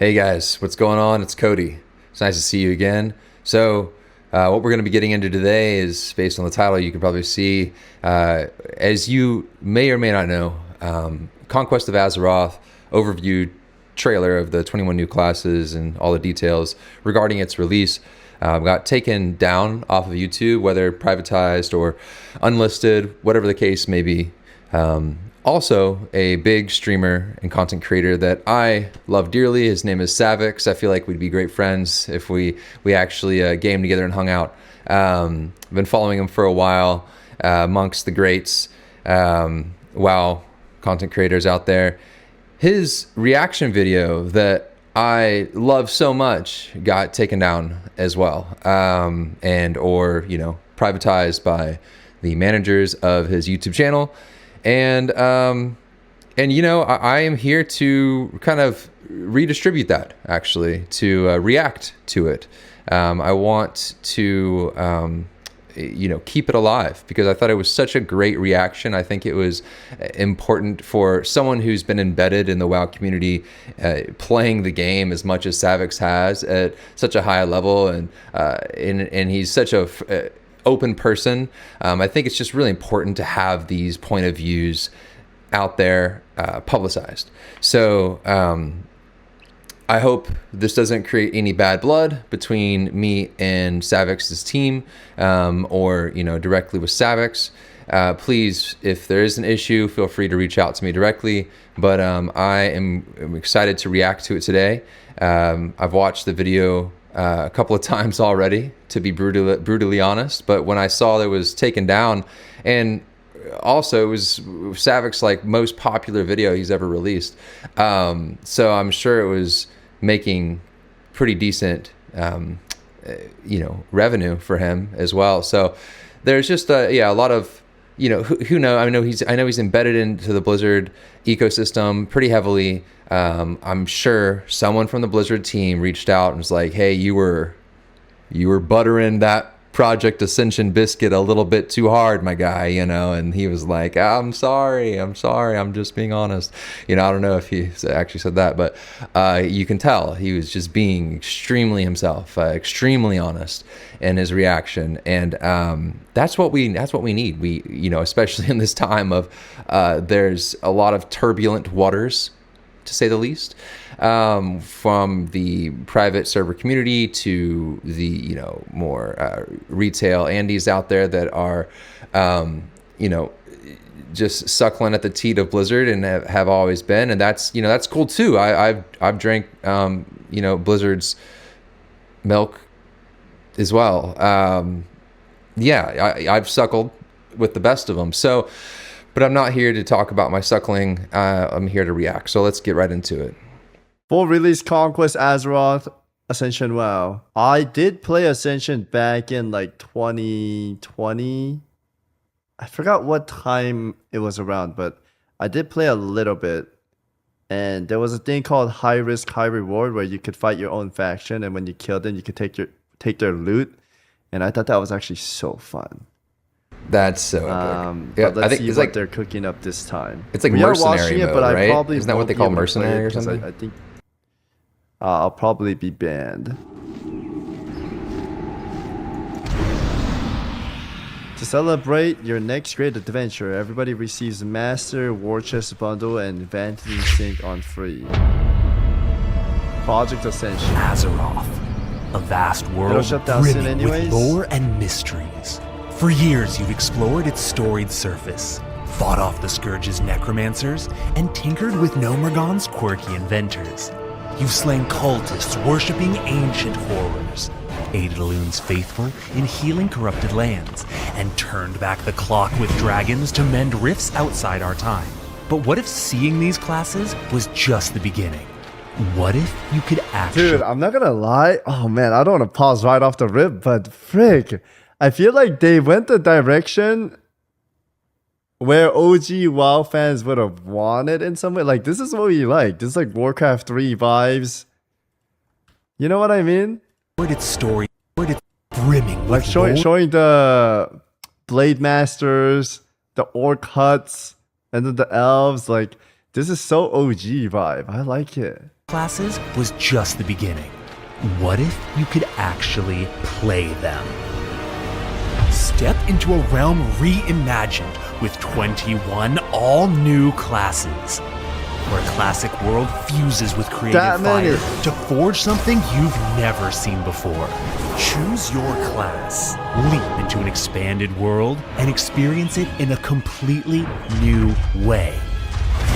Hey guys, what's going on? It's Cody. It's nice to see you again. So, what we're going to be getting into today is based on the title. You can probably see, as you may or may not know, Conquest of Azeroth overview trailer of the 21 new classes and all the details regarding its release got taken down off of YouTube, whether privatized or unlisted, whatever the case may be. Also, a big streamer and content creator that I love dearly. His name is Savix. I feel like we'd be great friends if we actually game together and hung out. I've been following him for a while, amongst the greats, WoW content creators out there. His reaction video that I love so much got taken down as well, or privatized by the managers of his YouTube channel. And I am here to kind of redistribute that, actually, to react to it. I want to, keep it alive because I thought it was such a great reaction. I think it was important for someone who's been embedded in the WoW community, playing the game as much as Savix has at such a high level, and he's such a open person. I think it's just really important to have these point of views out there, publicized. So I hope this doesn't create any bad blood between me and Savix's team, or directly with Savix. Please, if there is an issue, feel free to reach out to me directly. But I am excited to react to it today. I've watched the video a couple of times already, to be brutally honest, but when I saw that it was taken down, and also it was Savix's most popular video he's ever released, so I'm sure it was making pretty decent revenue for him as well. So there's just a lot of who know. I know he's embedded into the Blizzard ecosystem pretty heavily. I'm sure someone from the Blizzard team reached out and was like, "Hey, you were buttering that Project Ascension biscuit a little bit too hard, my guy," and he was like, I'm sorry, I'm just being honest. I don't know if he actually said that, but you can tell he was just being extremely himself, extremely honest in his reaction, and that's what we need. We, especially in this time of there's a lot of turbulent waters, to say the least, from the private server community to the more retail Andes out there that are just suckling at the teat of Blizzard and have always been, and that's cool too. I've drank Blizzard's milk as well. I've suckled with the best of them. So, but I'm not here to talk about my suckling. I'm here to react. So let's get right into it. Full release Conquest Azeroth Ascension. WoW. I did play Ascension back in 2020. I forgot what time it was around, but I did play a little bit. And there was a thing called high risk, high reward, where you could fight your own faction, and when you killed them, you could take their loot. And I thought that was actually so fun. That's so epic. But let's see what they're cooking up this time. It's like mercenary mode, right? Isn't that what they call mercenary or something? I think I'll probably be banned. To celebrate your next great adventure, everybody receives Master War Chest Bundle and Vanity Sync on free. Project Ascension. Azeroth, a vast world brimming with lore and mysteries. For years, you've explored its storied surface, fought off the Scourge's necromancers, and tinkered with Nomergon's quirky inventors. You've slain cultists worshipping ancient horrors, aided Elune's faithful in healing corrupted lands, and turned back the clock with dragons to mend rifts outside our time. But what if seeing these classes was just the beginning? What if you could actually... Dude, I'm not gonna lie. Oh man, I don't want to pause right off the rip, but frick. I feel like they went the direction where OG WoW fans would have wanted in some way. This is what we like. This is Warcraft 3 vibes. You know what I mean? Its story, it's brimming with showing the Blade Masters, the Orc huts, and then the elves. This is so OG vibe. I like it. classes was just the beginning. What if you could actually play them? Step into a realm reimagined with 21 all-new classes, where a classic world fuses with creative fire to forge something you've never seen before. Choose your class, leap into an expanded world, and experience it in a completely new way.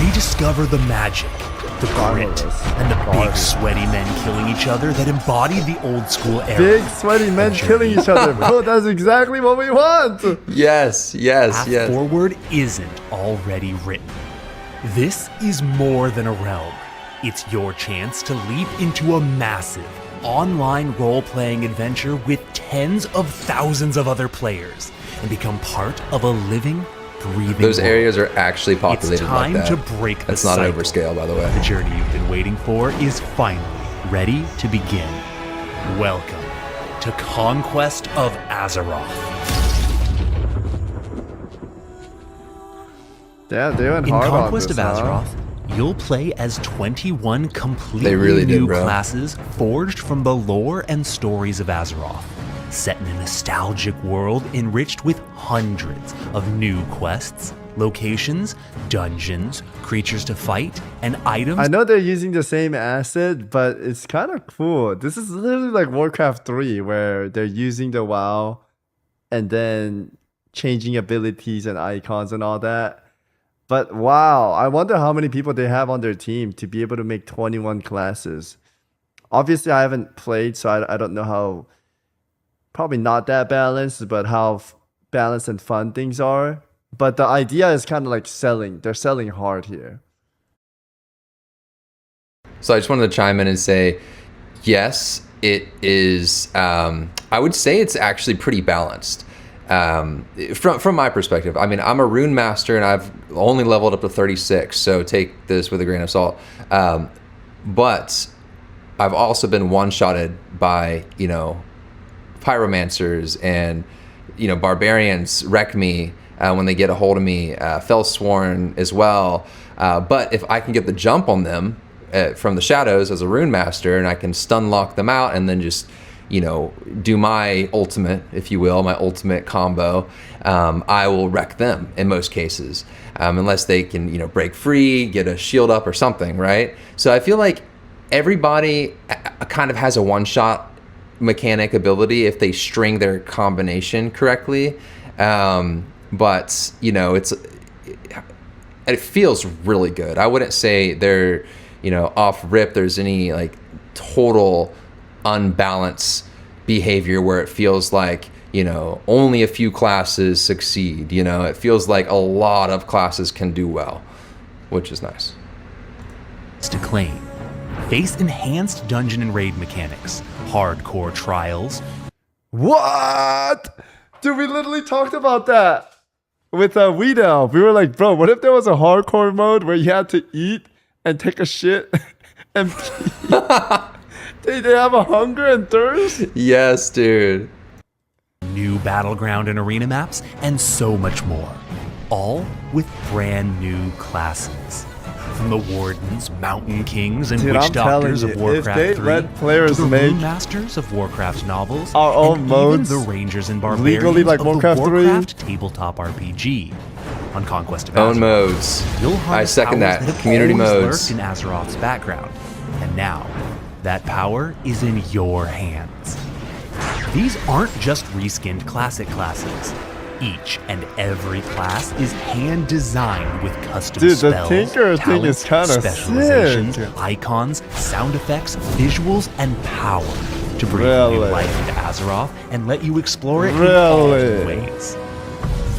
Rediscover the magic, the grit, and the big sweaty men killing each other that embody the old school era. Big sweaty men killing each other. Bro, that's exactly what we want. Yes. Path forward isn't already written. This is more than a realm. It's your chance to leap into a massive online role-playing adventure with tens of thousands of other players and become part of a living, breathing Those world. areas are actually populated It's time like that. to break the That's not cycle. an overscale, by the way. The journey you've been waiting for is finally ready to begin. Welcome to Conquest of Azeroth. Damn, they went In hard Conquest on of this, Azeroth, you'll play as 21 completely They really did, new bro. classes forged from the lore and stories of Azeroth, set in a nostalgic world enriched with hundreds of new quests, locations, dungeons, creatures to fight, and items. I know they're using the same asset, but it's kind of cool. This is literally like Warcraft 3, where they're using the WoW and then changing abilities and icons and all that. But wow, I wonder how many people they have on their team to be able to make 21 classes. Obviously, I haven't played, so I don't know how, probably not that balanced, but how balanced and fun things are. But the idea is kind of like selling. They're selling hard here. So I just wanted to chime in and say, yes, it is. I would say it's actually pretty balanced. From my perspective, I mean, I'm a rune master and I've only leveled up to 36, so take this with a grain of salt. But I've also been one-shotted by, pyromancers and, barbarians wreck me when they get a hold of me, Fellsworn as well. But if I can get the jump on them from the shadows as a rune master, and I can stun lock them out and then just do my ultimate, if you will, my ultimate combo, I will wreck them in most cases, unless they can, break free, get a shield up or something, right? So I feel like everybody kind of has a one-shot mechanic ability if they string their combination correctly. But, it feels really good. I wouldn't say they're, off rip, there's any like total unbalanced behavior where it feels like only a few classes succeed. It feels like a lot of classes can do well, which is nice. To claim. Face enhanced dungeon and raid mechanics, hardcore trials. What? Dude, we literally talked about that with Weed Elf. We were like, bro, what if there was a hardcore mode where you had to eat and take a shit and pee? They have a hunger and thirst? Yes, dude. New battleground and arena maps, and so much more. All with brand new classes. From the Wardens, Mountain Kings, and Witch Doctors of Warcraft 3 if they let players to the make Rune Masters of Warcraft novels, our own and modes even the Rangers and Barbarians legally like of Warcraft the 3? Warcraft tabletop RPG. On Conquest of Own Azeroth, modes. you'll I harness second powers that. have Community always modes. lurked in Azeroth's background, and now that power is in your hands. These aren't just reskinned classic classes. Each and every class is hand designed with custom Dude, the spells, Tinker thing is talents, kinda specializations, sick. icons, sound effects, visuals, and power to bring Really? new life into Azeroth and let you explore it in Really? all ways.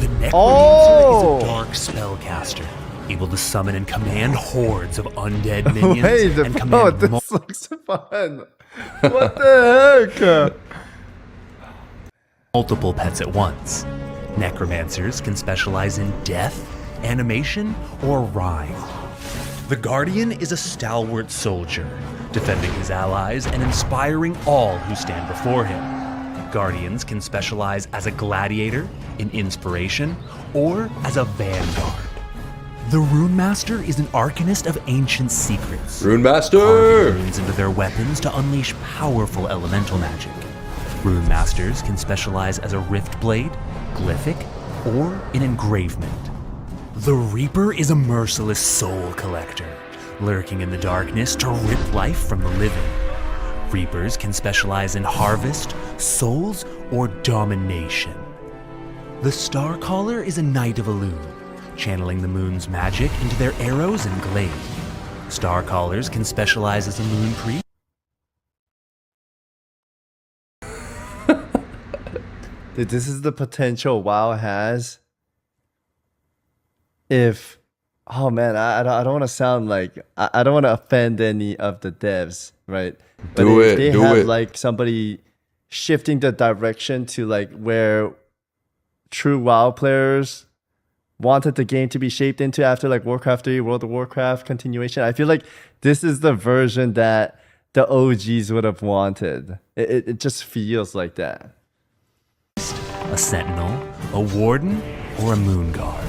The Necromancer Oh! is a dark spellcaster, able to summon and command hordes of undead minions Wait, and bro, command this looks fun. What the heck? multiple pets at once. Necromancers can specialize in death, animation, or rhyme. The Guardian is a stalwart soldier, defending his allies and inspiring all who stand before him. Guardians can specialize as a gladiator, in inspiration, or as a vanguard. The Rune Master is an arcanist of ancient secrets. Rune Master! Carving runes into their weapons to unleash powerful elemental magic. Rune Masters can specialize as a rift blade, glyphic, or an engravement. The Reaper is a merciless soul collector, lurking in the darkness to rip life from the living. Reapers can specialize in harvest, souls, or domination. The Starcaller is a Knight of Elune, channeling the moon's magic into their arrows and glaive. Starcallers can specialize as a moon priest. Dude, this is the potential WoW has. If, oh man, I don't want to sound like, I don't want to offend any of the devs, right? But if they have like somebody shifting the direction to like where true WoW players wanted the game to be shaped into after like Warcraft 3, World of Warcraft continuation, I feel like this is the version that the OGs would have wanted. It just feels like that. A sentinel, a warden, or a moon guard.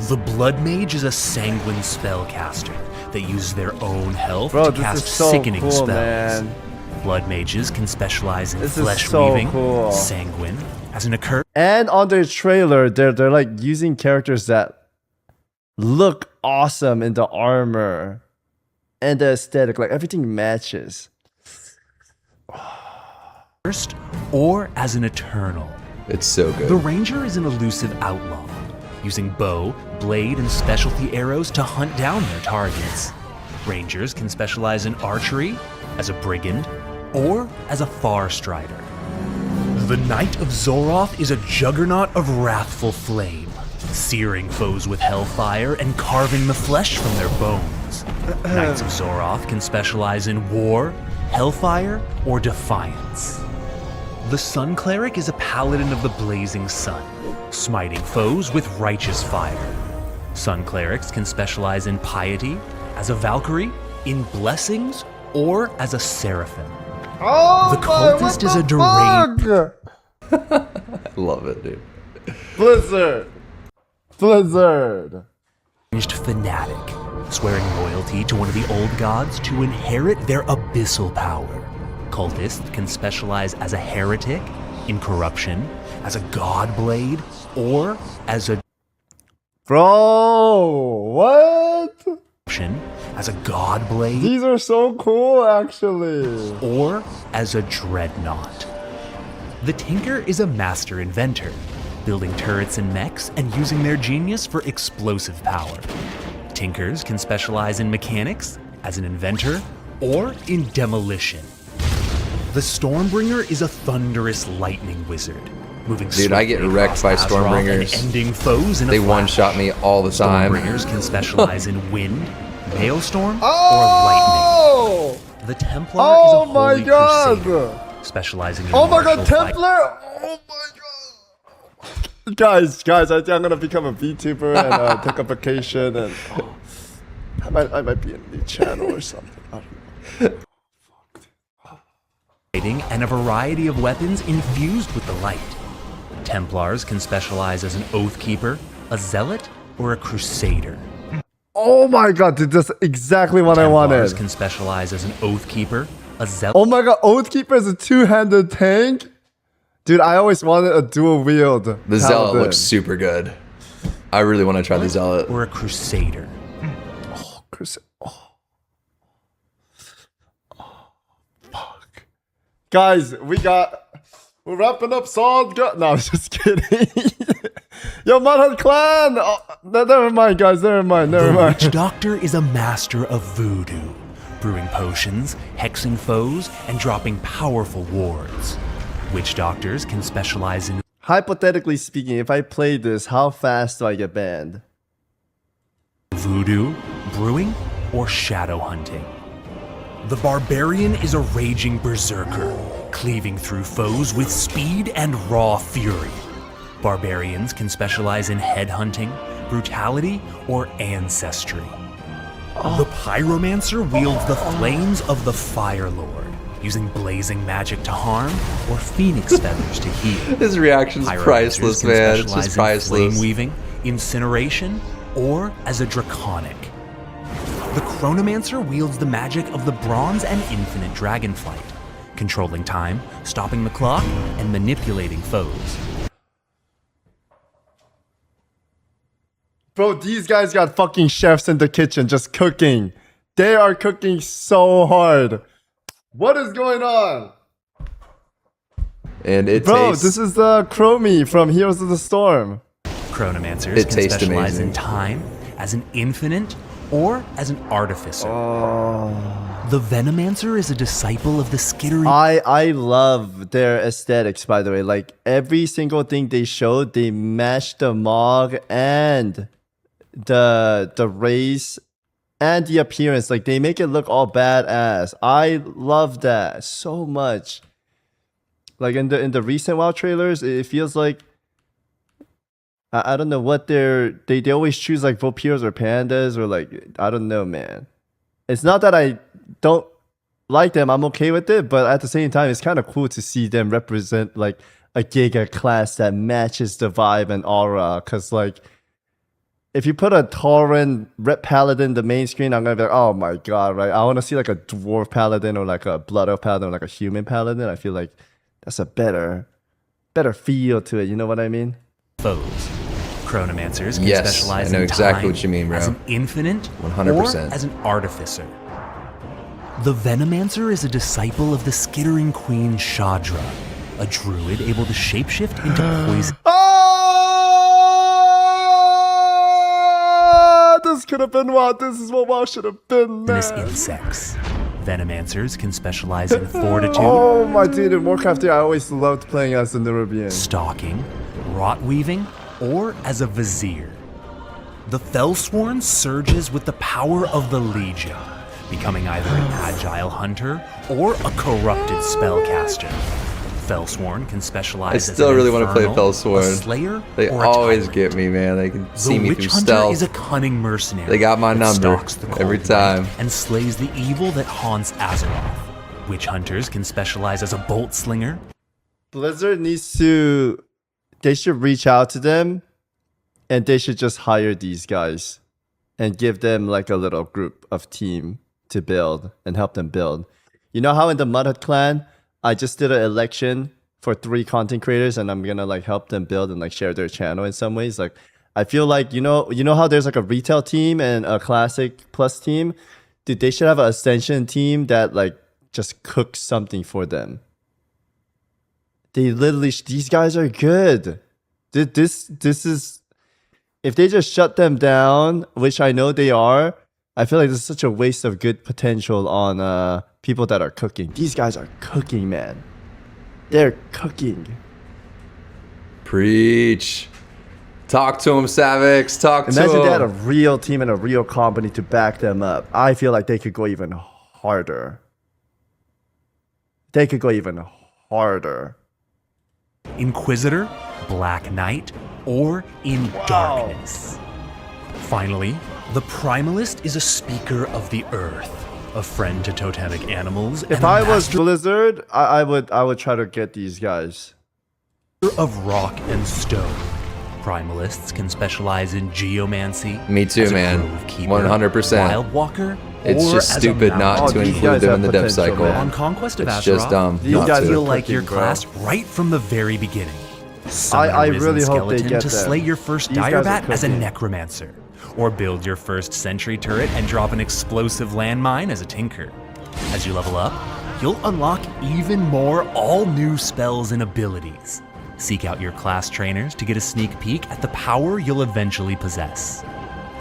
The Blood Mage is a sanguine spellcaster that uses their own health to cast sickening spells. Man. Blood Mages can specialize in flesh weaving, sanguine, as an occur. And on their trailer, they're like using characters that look awesome in the armor and the aesthetic, like everything matches. First, or as an eternal. It's so good. The Ranger is an elusive outlaw, using bow, blade, and specialty arrows to hunt down their targets. Rangers can specialize in archery, as a brigand, or as a far strider. The Knight of Zoroth is a juggernaut of wrathful flame, searing foes with hellfire and carving the flesh from their bones. Knights of Zoroth can specialize in war, hellfire, or defiance. The Sun Cleric is a paladin of the blazing sun, smiting foes with righteous fire. Sun Clerics can specialize in piety, as a Valkyrie, in blessings, or as a seraphim. Oh, the Cultist is a deranged... I love it, dude. Blizzard! fanatic, swearing loyalty to one of the old gods to inherit their abyssal power. Cultists can specialize as a heretic, in corruption, as a god blade, or as a... Bro, what? As a god blade. These are so cool, actually. Or as a dreadnought. The Tinker is a master inventor, building turrets and mechs and using their genius for explosive power. Tinkers can specialize in mechanics, as an inventor, or in demolition. The Stormbringer is a thunderous lightning wizard, moving Dude, I get wrecked by Stormbringers. And ending foes in they a flash. one-shot me all the time. Stormbringers can specialize in wind, hailstorm, or lightning. The Templar is a holy crusader, specializing in Templar! Oh my god! Guys, I think I'm gonna become a VTuber and take a vacation, and I might be in a new channel or something. I don't know. And a variety of weapons infused with the light. Templars can specialize as an Oathkeeper, a Zealot, or a Crusader. Oh my god, dude, that's exactly what I wanted. Templars can specialize as an Oathkeeper, a Zealot. Oh my god, Oathkeeper is a two-handed tank? Dude, I always wanted a dual wield. The Zealot looks super good. I really want to try the Zealot. Or a Crusader. Oh, Crusader. Guys, we're wrapping up Sword. No, I'm just kidding. Yo, Mudhut Clan! Oh, never mind, guys, never mind. The Witch Doctor is a master of voodoo, brewing potions, hexing foes, and dropping powerful wards. Witch Doctors can specialize in... Hypothetically speaking, if I play this, how fast do I get banned? Voodoo, brewing, or shadow hunting. The Barbarian is a raging berserker, cleaving through foes with speed and raw fury. Barbarians can specialize in headhunting, brutality, or ancestry. The Pyromancer wields the flames of the Fire Lord, using blazing magic to harm or phoenix feathers to heal. His reaction's priceless, man. It's just priceless. Flame weaving, incineration, or as a draconic. The Chronomancer wields the magic of the bronze and infinite dragonflight, controlling time, stopping the clock, and manipulating foes. Bro, these guys got fucking chefs in the kitchen just cooking. They are cooking so hard. What is going on? And it Bro, tastes... this is the Chromie from Heroes of the Storm. Chronomancers It can tastes specialize amazing. in time, as an infinite, or as an artificer. The Venomancer is a disciple of the skittering... I love their aesthetics, by the way. Like, every single thing they showed, they matched the Mog and the race and the appearance. Like, they make it look all badass. I love that so much. Like, in the recent WoW trailers, it feels like I don't know what they always choose like Vampires or pandas or like, I don't know, man. It's not that I don't like them, I'm okay with it, but at the same time, it's kind of cool to see them represent like a Giga class that matches the vibe and aura. Cause like, if you put a Tauren Red Paladin the main screen, I'm gonna be like, oh my god, right? I want to see like a Dwarf Paladin or like a Blood Elf Paladin or like a Human Paladin. I feel like that's a better feel to it. You know what I mean? Foes. Chronomancers can Yes, specialize I know in exactly time what you mean, bro. as an infinite 100%. or as an artificer. The Venomancer is a disciple of the skittering queen Shadra, a druid able to shapeshift into poison. Oh, this could have been WoW. This is what WoW should have been, man. Insects. Venomancers can specialize in fortitude, Oh my dude, in Warcraft 3, I always loved playing as the Nerubian. stalking, rot weaving, or as a vizier. The Fellsworn surges with the power of the Legion, becoming either an agile hunter or a corrupted spellcaster. Fellsworn can specialize I still as an really want to play infernal, a Fellsworn. slayer, They or a always tyrant. get me, man. They can see The me Witch through Hunter stealth. is a cunning mercenary. They got my that number stalks the cold every light time. and slays the evil that haunts Azeroth. Witch Hunters can specialize as a bolt slinger. Blizzard needs to... They should reach out to them and they should just hire these guys and give them like a little group of team to build and help them build. You know how in the Mudhut clan, I just did an election for 3 content creators and I'm gonna like help them build and like share their channel in some ways. Like, I feel like, you know how there's like a retail team and a classic plus team? Dude, they should have an Ascension team that like just cooks something for them. They literally, these guys are good. This is, if they just shut them down, which I know they are, I feel like this is such a waste of good potential on people that are cooking. These guys are cooking, man. They're cooking. Preach. Talk to him, Savix. Talk Imagine to they had a him. real team and a real company to back them up. I feel like they could go even harder. They could go even harder. Inquisitor, Black Knight, or in darkness. Finally, the Primalist is a speaker of the earth, a friend to totemic animals, If and a I was master Blizzard, I would try to get these guys. of rock and stone. Primalists can specialize in geomancy. Me too, as a man. grove keeper, 100%. Wild walker, It's or just as a stupid mountain not to these include guys them have in the dev potential, cycle. man. On Conquest of It's Azeroth, just dumb These not guys to. feel are like your cooking, bro. class right from the very beginning. Summon I a risen really hope they skeleton get to them. slay your first These guys dire are bat as a cooking. necromancer, or build your first sentry turret and drop an explosive landmine as a tinker. As you level up, you'll unlock even more all-new spells and abilities. Seek out your class trainers to get a sneak peek at the power you'll eventually possess.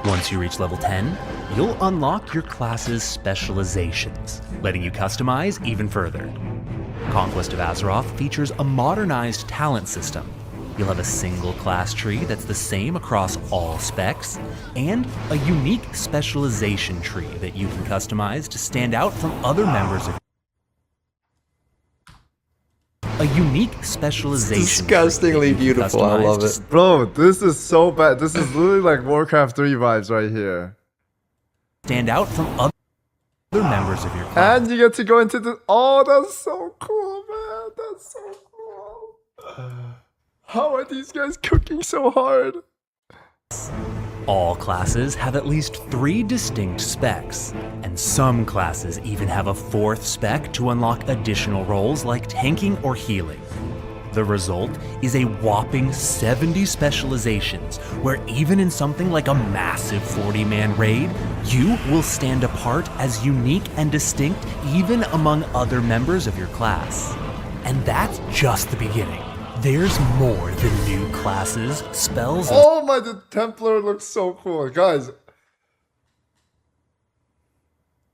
Once you reach level 10, you'll unlock your class's specializations, letting you customize even further. Conquest of Azeroth features a modernized talent system. You'll have a single class tree that's the same across all specs, and a unique specialization tree that you can customize to stand out from other members of a unique specialization. Disgustingly tree that you can beautiful. I customize love to it. Bro, this is so bad. This is literally like Warcraft 3 vibes right here. stand out from other members of your class. And you get to go into the... Oh, that's so cool, man. That's so cool. How are these guys cooking so hard? All classes have at least 3 distinct specs, and some classes even have a 4th spec to unlock additional roles like tanking or healing. The result is a whopping 70 specializations, where even in something like a massive 40-man raid, you will stand apart as unique and distinct even among other members of your class. And that's just the beginning. There's more than new classes, spells, and Oh my, the Templar looks so cool. Guys,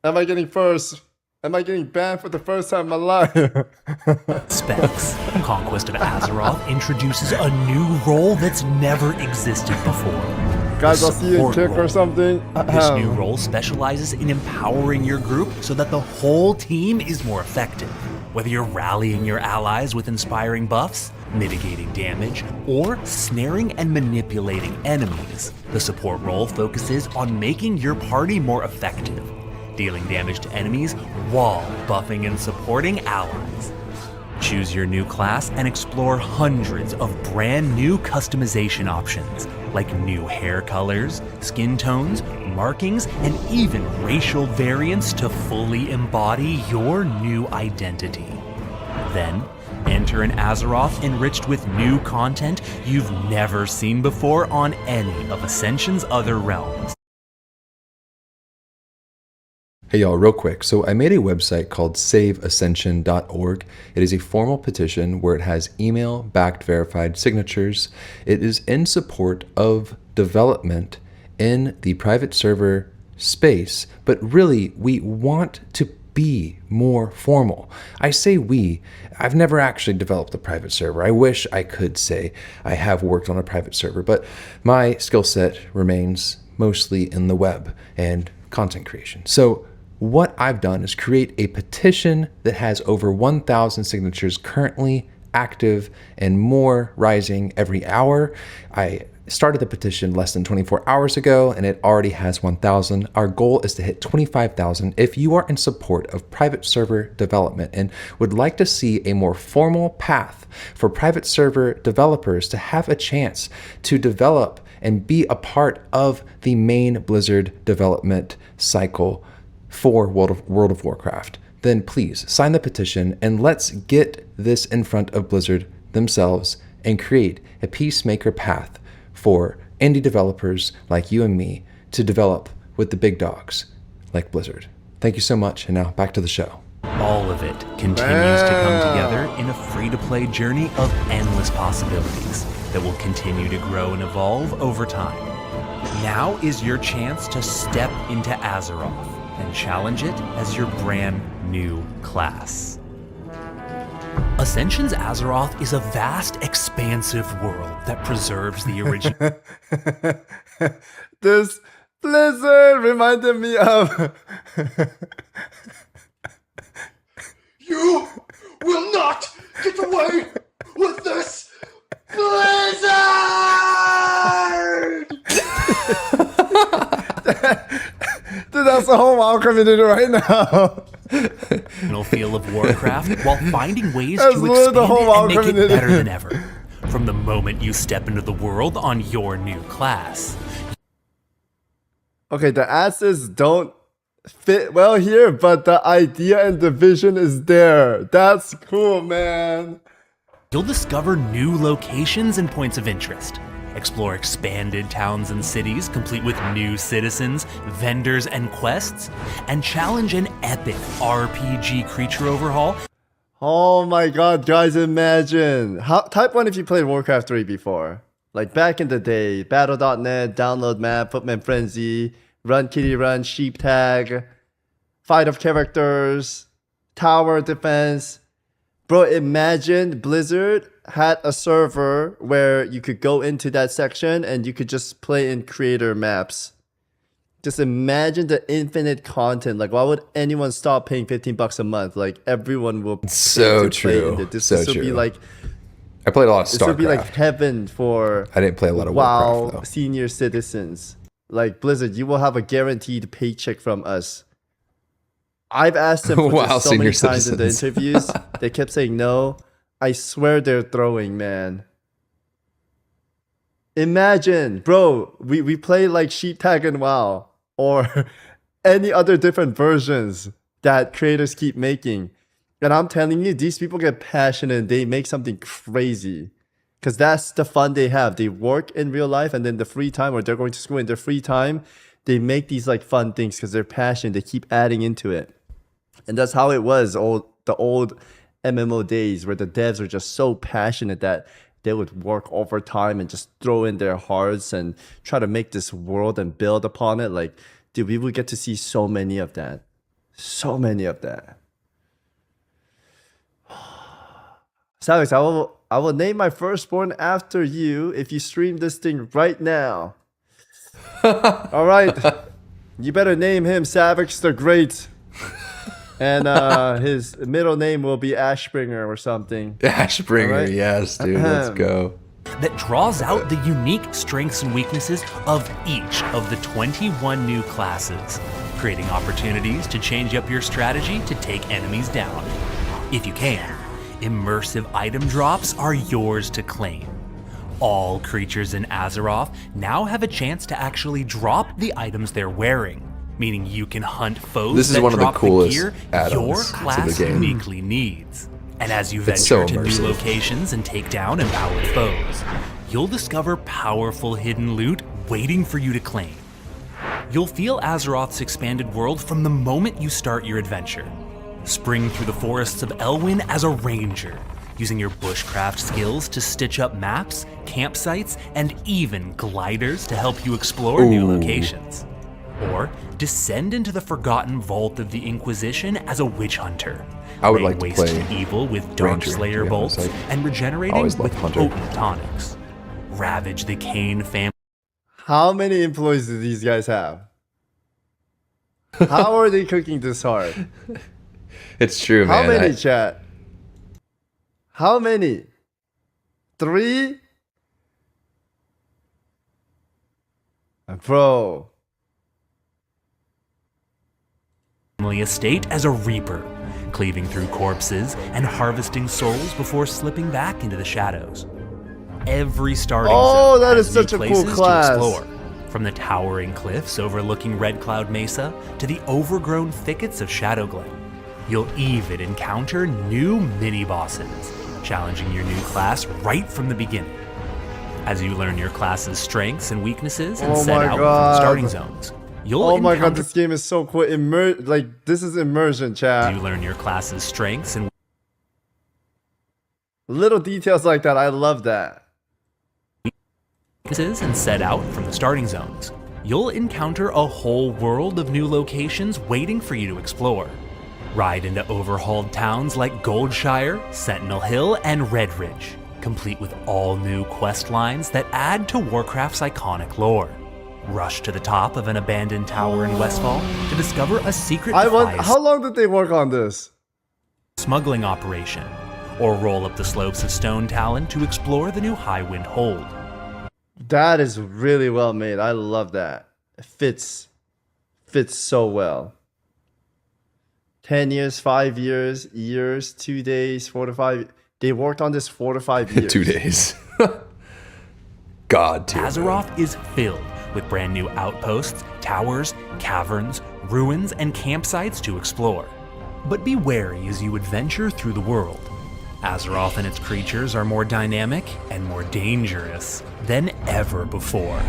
am I getting first? Am I getting banned for the first time in my life? specs. Conquest of Azeroth introduces a new role that's never existed before. Guys, I'll see you in Support kick role. or something. This new role specializes in empowering your group so that the whole team is more effective. Whether you're rallying your allies with inspiring buffs, mitigating damage, or snaring and manipulating enemies, the support role focuses on making your party more effective, dealing damage to enemies while buffing and supporting allies. Choose your new class and explore hundreds of brand new customization options, like new hair colors, skin tones, markings, and even racial variants to fully embody your new identity. Then, enter an Azeroth enriched with new content you've never seen before on any of Ascension's other realms. Hey y'all, real quick. So I made a website called saveascension.org. It is a formal petition where it has email-backed verified signatures. It is in support of development in the private server space, but really we want to be more formal. I say we. I've never actually developed a private server. I wish I could say I have worked on a private server, but my skill set remains mostly in the web and content creation. So what I've done is create a petition that has over 1,000 signatures currently active and more rising every hour. I started the petition less than 24 hours ago and it already has 1,000. Our goal is to hit 25,000. If you are in support of private server development and would like to see a more formal path for private server developers to have a chance to develop and be a part of the main Blizzard development cycle for World of Warcraft, then please sign the petition and let's get this in front of Blizzard themselves and create a peacemaker path for indie developers like you and me to develop with the big dogs like Blizzard. Thank you so much, and now back to the show. All of it continues to come together in a free-to-play journey of endless possibilities that will continue to grow and evolve over time. Now is your chance to step into Azeroth and challenge it as your brand new class. Ascension's Azeroth is a vast, expansive world that preserves the original. This Blizzard reminded me of. You will not get away with this, Blizzard! Dude, that's the whole WoW community right now. Feel of Warcraft while finding ways That's to literally expand the whole it WoW and make it community. better than ever. From the moment you step into the world on your new class. Okay, the answers don't fit well here, but the idea and the vision is there. That's cool, man. You'll discover new locations and points of interest. Explore expanded towns and cities complete with new citizens, vendors, and quests, and challenge an epic RPG creature overhaul. Oh my god, guys, imagine. Type 1 if you played Warcraft 3 before. Like back in the day, battle.net, download map, Footman Frenzy, run kitty run, sheep tag, fight of characters, tower defense. Bro, imagine Blizzard had a server where you could go into that section and you could just play in creator maps. Just imagine the infinite content. Like, why would anyone stop paying $15 a month? Like, everyone will. So pay to play true. in it. This So would be true. like, I played a lot of this would be like StarCraft. heaven for I didn't play a lot of WoW Warcraft though. senior citizens. Like Blizzard, you will have a guaranteed paycheck from us. I've asked them for WoW this so many senior times in the citizens. interviews. They kept saying no. I swear they're throwing, man. Imagine, bro, we play like sheep tag and WoW or any other different versions that creators keep making. And I'm telling you, these people get passionate and they make something crazy. Because that's the fun they have. They work in real life and then the free time, or they're going to school in their free time, they make these like fun things because they're passionate. They keep adding into it. And that's how it was the old MMO days where the devs were just so passionate that they would work overtime and just throw in their hearts and try to make this world and build upon it. Like, dude, we would get to see so many of that. So many of that. Savix, I will name my firstborn after you if you stream this thing right now. All right. You better name him Savix the Great. And his middle name will be Ashbringer or something. Ashbringer, right? yes, dude, let's go. That draws out the unique strengths and weaknesses of each of the 21 new classes, creating opportunities to change up your strategy to take enemies down. If you can, immersive item drops are yours to claim. All creatures in Azeroth now have a chance to actually drop the items they're wearing, meaning you can hunt foes This is that one of the drop coolest the gear add-ons your to the class game. uniquely needs. And as you It's so venture to immersive. new locations and take down empowered foes, you'll discover powerful hidden loot waiting for you to claim. You'll feel Azeroth's expanded world from the moment you start your adventure. Spring through the forests of Elwyn as a ranger, using your bushcraft skills to stitch up maps, campsites, and even gliders to help you explore new Ooh. locations. Or descend into the forgotten vault of the Inquisition as a witch hunter. I would laying like to waste play evil with Dark Ranger, Slayer to be honest. bolts I and regenerating always with loved Hunter. potent tonics. Ravage the Kane family. How many employees do these guys have? How are they cooking this hard? It's true, How man. many, chat? How many? 3? Bro. Estate as a reaper, cleaving through corpses and harvesting souls before slipping back into the shadows. Every starting Oh, zone that has is new such a cool places class. to explore, from the towering cliffs overlooking Red Cloud Mesa to the overgrown thickets of Shadowglen. You'll even encounter new mini-bosses, challenging your new class right from the beginning. As you learn your class's strengths and weaknesses and Oh set my out from the God. starting zones, you'll Oh my god, encounter this game is so cool. Like, this is immersion, chat. you learn your class's strengths and Little details like that, I love that. weaknesses and set out from the starting zones. You'll encounter a whole world of new locations waiting for you to explore. Ride into overhauled towns like Goldshire, Sentinel Hill, and Redridge, complete with all new quest lines that add to Warcraft's iconic lore. Rush to the top of an abandoned tower in Westfall to discover a secret How long did they work on this? smuggling operation, or roll up the slopes of Stone Talon to explore the new Highwind Hold. That is really well made. I love that. It fits so well. 10 years, 5 years, 2 days, 4 to 5. They worked on this 4 to 5 years. 2 days. God, tier. Azeroth is filled with brand new outposts, towers, caverns, ruins, and campsites to explore. But be wary as you adventure through the world. Azeroth and its creatures are more dynamic and more dangerous than ever before.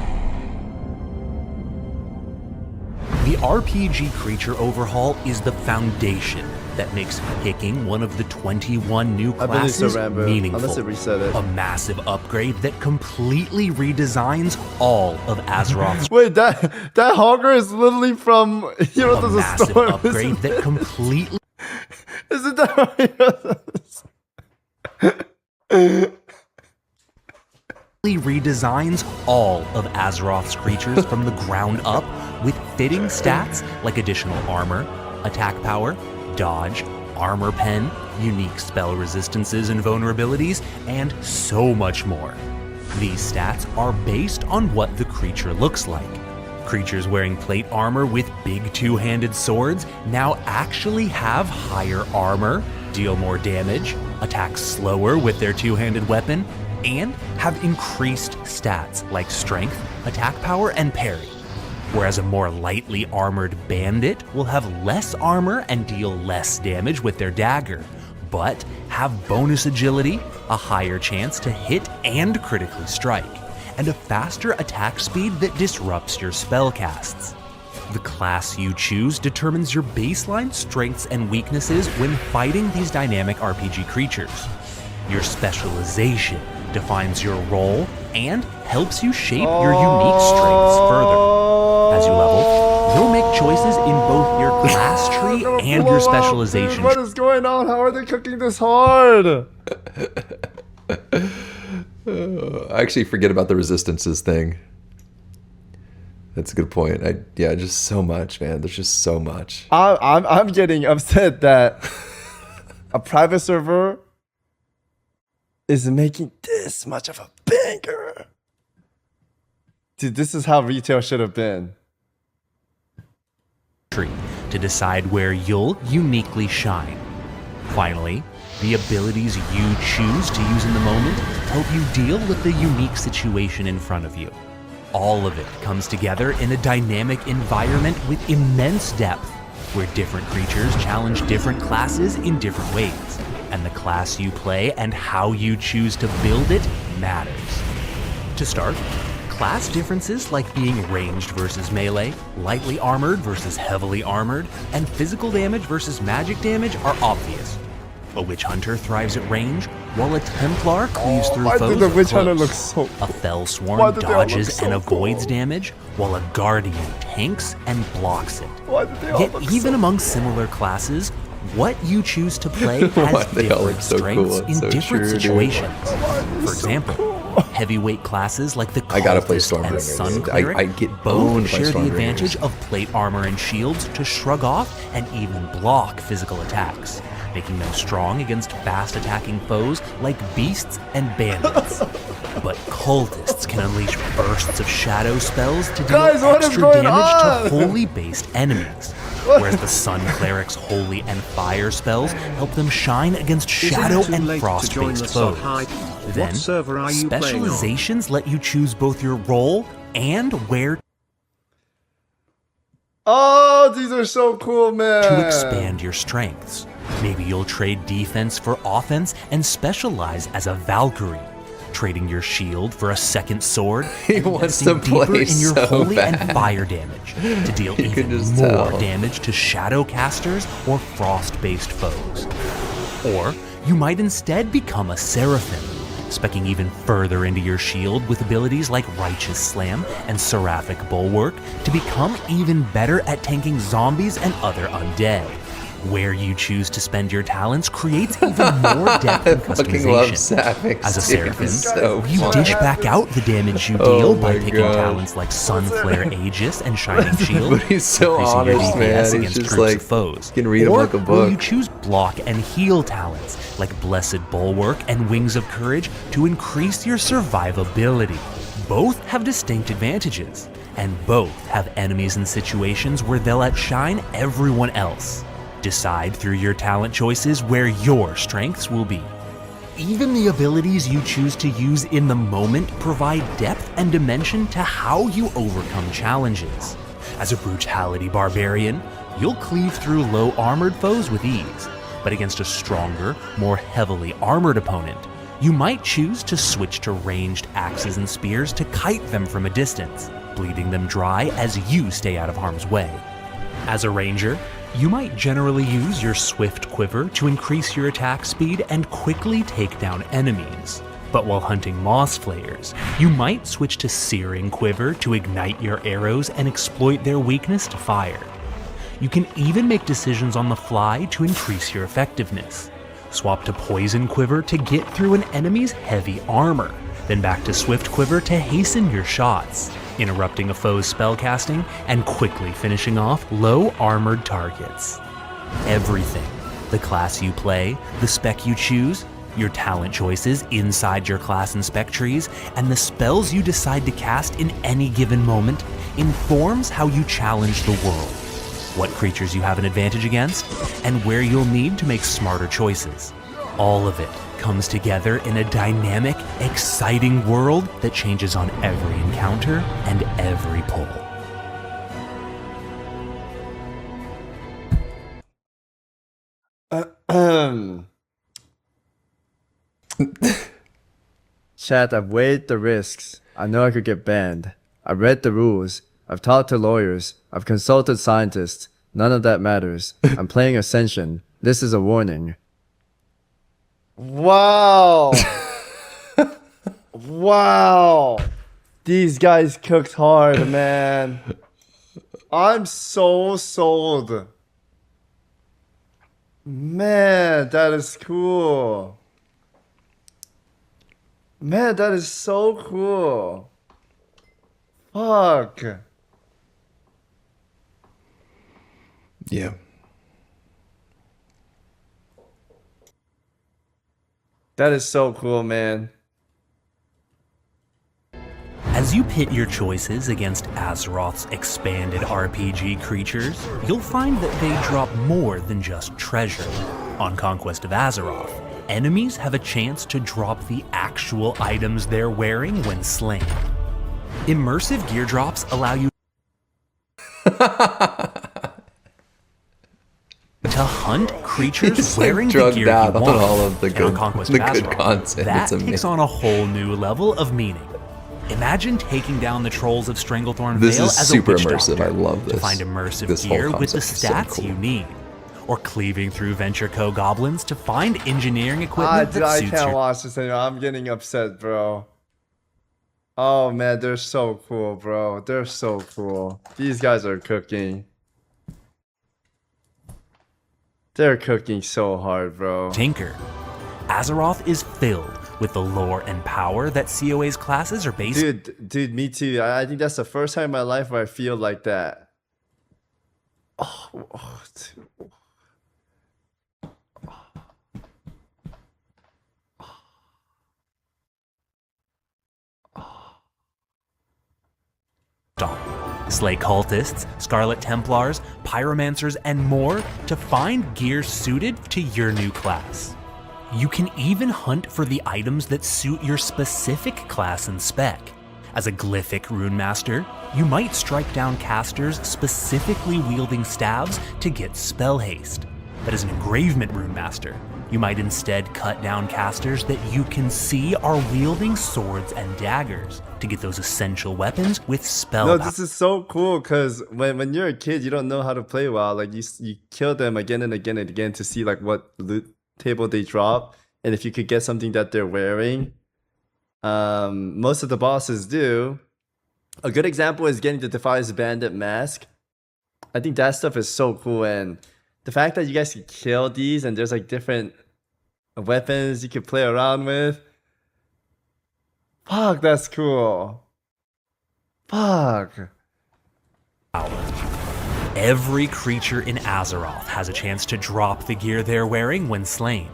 The RPG creature overhaul is the foundation that makes picking one of the 21 new I believe so, classes Rambo. meaningful. Unless it reset it. A massive upgrade that completely redesigns all of Azeroth's Wait, that hogger is literally from Heroes a of the massive Storm. upgrade that completely Isn't that from Heroes of the Storm? redesigns all of Azeroth's creatures from the ground up with fitting stats like additional armor, attack power, dodge, armor pen, unique spell resistances and vulnerabilities, and so much more. These stats are based on what the creature looks like. Creatures wearing plate armor with big two-handed swords now actually have higher armor, deal more damage, attack slower with their two-handed weapon, and have increased stats like strength, attack power, and parry. Whereas a more lightly armored bandit will have less armor and deal less damage with their dagger, but have bonus agility, a higher chance to hit and critically strike, and a faster attack speed that disrupts your spellcasts. The class you choose determines your baseline strengths and weaknesses when fighting these dynamic RPG creatures. Your specialization defines your role and helps you shape your unique strengths further. As you level, you'll make choices in both your class tree and your specialization. Dude, what is going on? How are they cooking this hard? I actually forget about the resistances thing. That's a good point. Just so much, man. There's just so much. I'm getting upset that a private server is making this much of a banger. Dude, this is how retail should have been. To decide where you'll uniquely shine. Finally, the abilities you choose to use in the moment help you deal with the unique situation in front of you. All of it comes together in a dynamic environment with immense depth, where different creatures challenge different classes in different ways, and the class you play and how you choose to build it matters. To start, class differences like being ranged versus melee, lightly armored versus heavily armored, and physical damage versus magic damage are obvious. A witch hunter thrives at range, while a Templar cleaves through foes. Why did the witch hunter look close. so... A fell sworn dodges and avoids damage, while a guardian tanks and blocks it. Why did they all Yet look even so... among similar classes, what you choose to play has different strengths in different situations. For example, heavyweight classes like the I gotta play Cultist and Sun Stormbringers. Cleric I get both boned by share the Stormbringers. advantage of plate armor and shields to shrug off and even block physical attacks, making them strong against fast-attacking foes like beasts and bandits. But cultists can unleash bursts of shadow spells to deal Guys, what is extra going damage on? to holy-based enemies, whereas the Sun Cleric's holy and fire spells help them shine against shadow and frost-based foes. Then, specializations let you choose both your role and where Oh, these are so cool, man. to expand your strengths. Maybe you'll trade defense for offense and specialize as a Valkyrie, trading your shield for a second sword He and wants investing to play deeper in your so holy bad. and fire damage to deal You can even just more tell. damage to shadow casters or frost-based foes. Or you might instead become a Seraphim, speccing even further into your shield with abilities like Righteous Slam and Seraphic Bulwark to become even better at tanking zombies and other undead. Where you choose to spend your talents creates even more depth and I fucking love customization. Savix. As a dude. Seraphim, It's so you fun. dish back out the damage you Oh deal by my picking God. talents like Sunflare Aegis and Shining Shield, But he's so increasing your honest, DPS man. He's against just troops like, of foes. you can read him or like a will you book. choose block and heal talents like Blessed Bulwark and Wings of Courage to increase your survivability. Both have distinct advantages, and both have enemies and situations where they'll outshine everyone else. Decide through your talent choices where your strengths will be. Even the abilities you choose to use in the moment provide depth and dimension to how you overcome challenges. As a brutality barbarian, you'll cleave through low armored foes with ease, but against a stronger, more heavily armored opponent, you might choose to switch to ranged axes and spears to kite them from a distance, bleeding them dry as you stay out of harm's way. As a ranger, you might generally use your swift quiver to increase your attack speed and quickly take down enemies. But while hunting moss flayers, you might switch to searing quiver to ignite your arrows and exploit their weakness to fire. You can even make decisions on the fly to increase your effectiveness. Swap to poison quiver to get through an enemy's heavy armor, then back to swift quiver to hasten your shots, interrupting a foe's spellcasting and quickly finishing off low armored targets. Everything, the class you play, the spec you choose, your talent choices inside your class and spec trees, and the spells you decide to cast in any given moment informs how you challenge the world, what creatures you have an advantage against, and where you'll need to make smarter choices. All of it comes together in a dynamic, exciting world that changes on every encounter and every pull. Chat, I've weighed the risks. I know I could get banned. I've read the rules. I've talked to lawyers. I've consulted scientists. None of that matters. I'm playing Ascension. This is a warning. Wow. Wow. These guys cooked hard, man. I'm so sold. Man, that is cool. Man, that is so cool. Fuck. Yeah. That is so cool, man. As you pit your choices against Azeroth's expanded RPG creatures, you'll find that they drop more than just treasure. On Conquest of Azeroth, enemies have a chance to drop the actual items they're wearing when slain. Immersive gear drops allow you to hunt creatures wearing the gear you want. On all of the And on good, Conquest the of good Azeroth, content. that It's amazing. takes on a whole new level of meaning. Imagine taking down the trolls of Stranglethorn This Vale is as super a witch immersive. doctor I love to this. find immersive This whole gear with the concept is so stats cool. you need, or cleaving through Venture Co. goblins to find engineering equipment that I suits can't your watch this anymore. I'm getting upset, bro. Oh man, they're so cool, bro. They're so cool. These guys are cooking. They're cooking so hard, bro. tinker. Azeroth is filled with the lore and power that COA's classes are based. Dude, me too. I think that's the first time in my life where I feel like that. Dude. Slay cultists, Scarlet Templars, Pyromancers, and more to find gear suited to your new class. You can even hunt for the items that suit your specific class and spec. As a Glyphic Rune Master, you might strike down casters specifically wielding staves to get spell haste. But as an Engravement Rune Master, you might instead cut down casters that you can see are wielding swords and daggers to get those essential weapons with spell No, power. this is so cool because when you're a kid, you don't know how to play WoW. Like you kill them again and again and again to see like what loot table they drop, and if you could get something that they're wearing. Most of the bosses do. A good example is getting the Defiance Bandit mask. I think that stuff is so cool, and the fact that you guys can kill these and there's like different weapons you can play around with. Fuck, that's cool. Fuck. Every creature in Azeroth has a chance to drop the gear they're wearing when slain.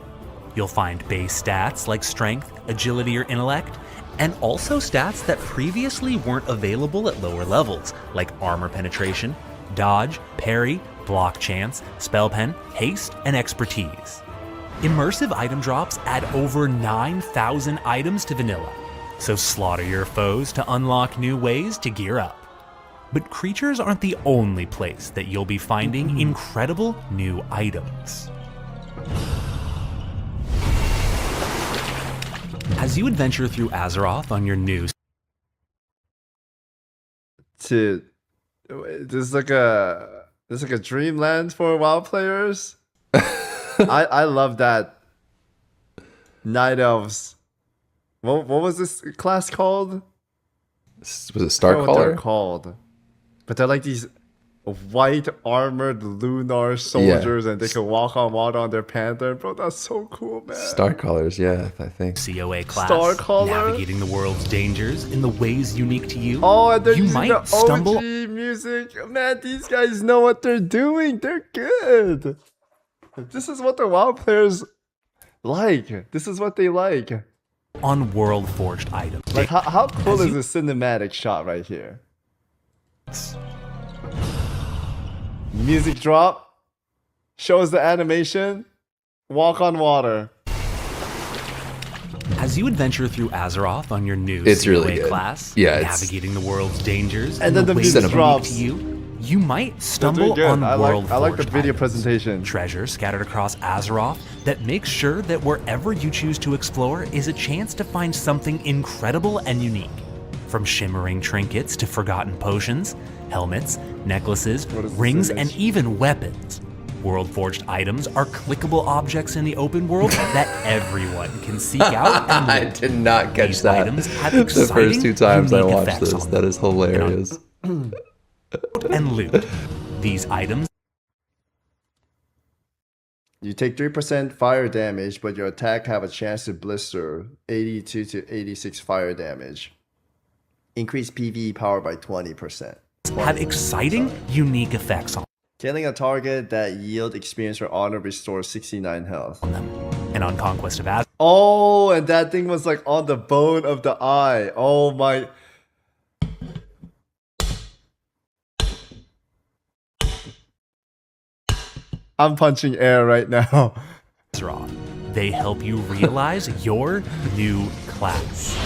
You'll find base stats like strength, agility, or intellect, and also stats that previously weren't available at lower levels, like armor penetration, dodge, parry, block chance, spell pen, haste, and expertise. Immersive item drops add over 9,000 items to vanilla, so slaughter your foes to unlock new ways to gear up. But creatures aren't the only place that you'll be finding incredible new items. As you adventure through Azeroth on your new Dude, this is like a dreamland for WoW players. I love that. Night Elves. What was this class called? Was it I don't know what they're Starcaller? called. But they're like these white armored lunar soldiers, and they can walk on water on their panther. Bro, that's so cool, man. Starcallers, yeah, I think. COA class, Starcaller? navigating the world's dangers in the ways unique to you. Oh, and they're you using might the stumble OG music. Man, these guys know what they're doing. They're good. This is what the WoW players like. This is what they like. on world forged items. Like, how cool As is you- this cinematic shot right here? Music drop. Shows the animation. Walk on water. As you adventure through Azeroth on your new It's COA really good. class, Yeah, it's- navigating the world's dangers And then the ways music unique drops. to you might They're stumble doing good. on I like the world-forged video items, presentation. treasures scattered across Azeroth that makes sure that wherever you choose to explore is a chance to find something incredible and unique. From shimmering trinkets to forgotten potions, helmets, necklaces, What is this rings, image? and even weapons. World-forged items are clickable objects in the open world that everyone can seek out and I loot. did not catch These that items have the first exciting, 2 times I unique watched effects this. on That is hilarious. and loot. These items You take 3% fire damage, but your attack have a chance to blister 82 to 86 fire damage. Increase PvE power by 20%. have exciting, unique effects on Killing a target that yield experience or honor restores 69 health. them. And on Conquest of Azeroth, Oh, and that thing was like on the bone of the eye. Oh my. I'm punching air right now. they help you realize your new class.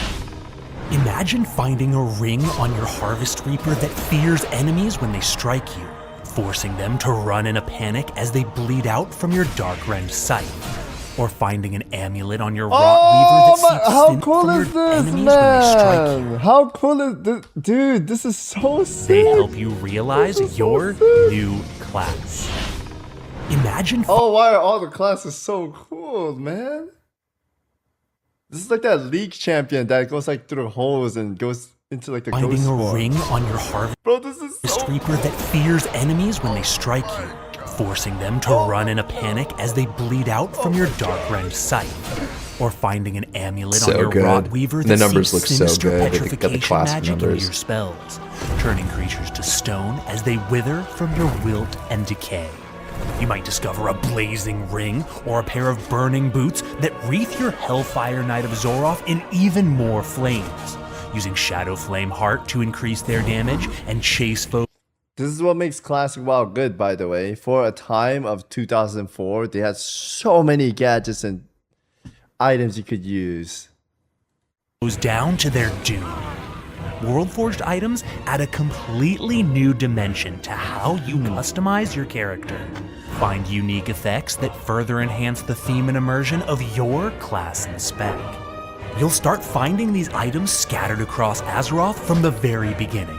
Imagine finding a ring on your Harvest Reaper that fears enemies when they strike you, forcing them to run in a panic as they bleed out from your Dark-Rend sight. Or finding an amulet on your Rot Weaver that seeps how thin cool from is your this, enemies when they strike you. man? How cool is this? Dude, this is so sick. They help you realize This is so your sick. new class. Imagine Oh, why are all the classes so cool, man? This is like that league champion that goes like through holes and goes into like the finding ghost a form. ring on your Harvest Bro, this is so Reaper that fears enemies when they strike you, forcing them to run in a panic as they bleed out from your Dark-Rend sight. Or finding an amulet So on your good. Rot Weaver The that numbers seeps look so sinister good. They got the petrification class magic into numbers. your spells, turning creatures to stone as they wither from your wilt and decay. You might discover a blazing ring or a pair of burning boots that wreath your Hellfire Knight of Zoroth in even more flames, using Shadow Flame Heart to increase their damage and chase foes. This is what makes Classic WoW good, by the way. For a time of 2004, they had so many gadgets and items you could use. Down to their doom. World-forged items add a completely new dimension to how you customize your character. Find unique effects that further enhance the theme and immersion of your class and spec. You'll start finding these items scattered across Azeroth from the very beginning,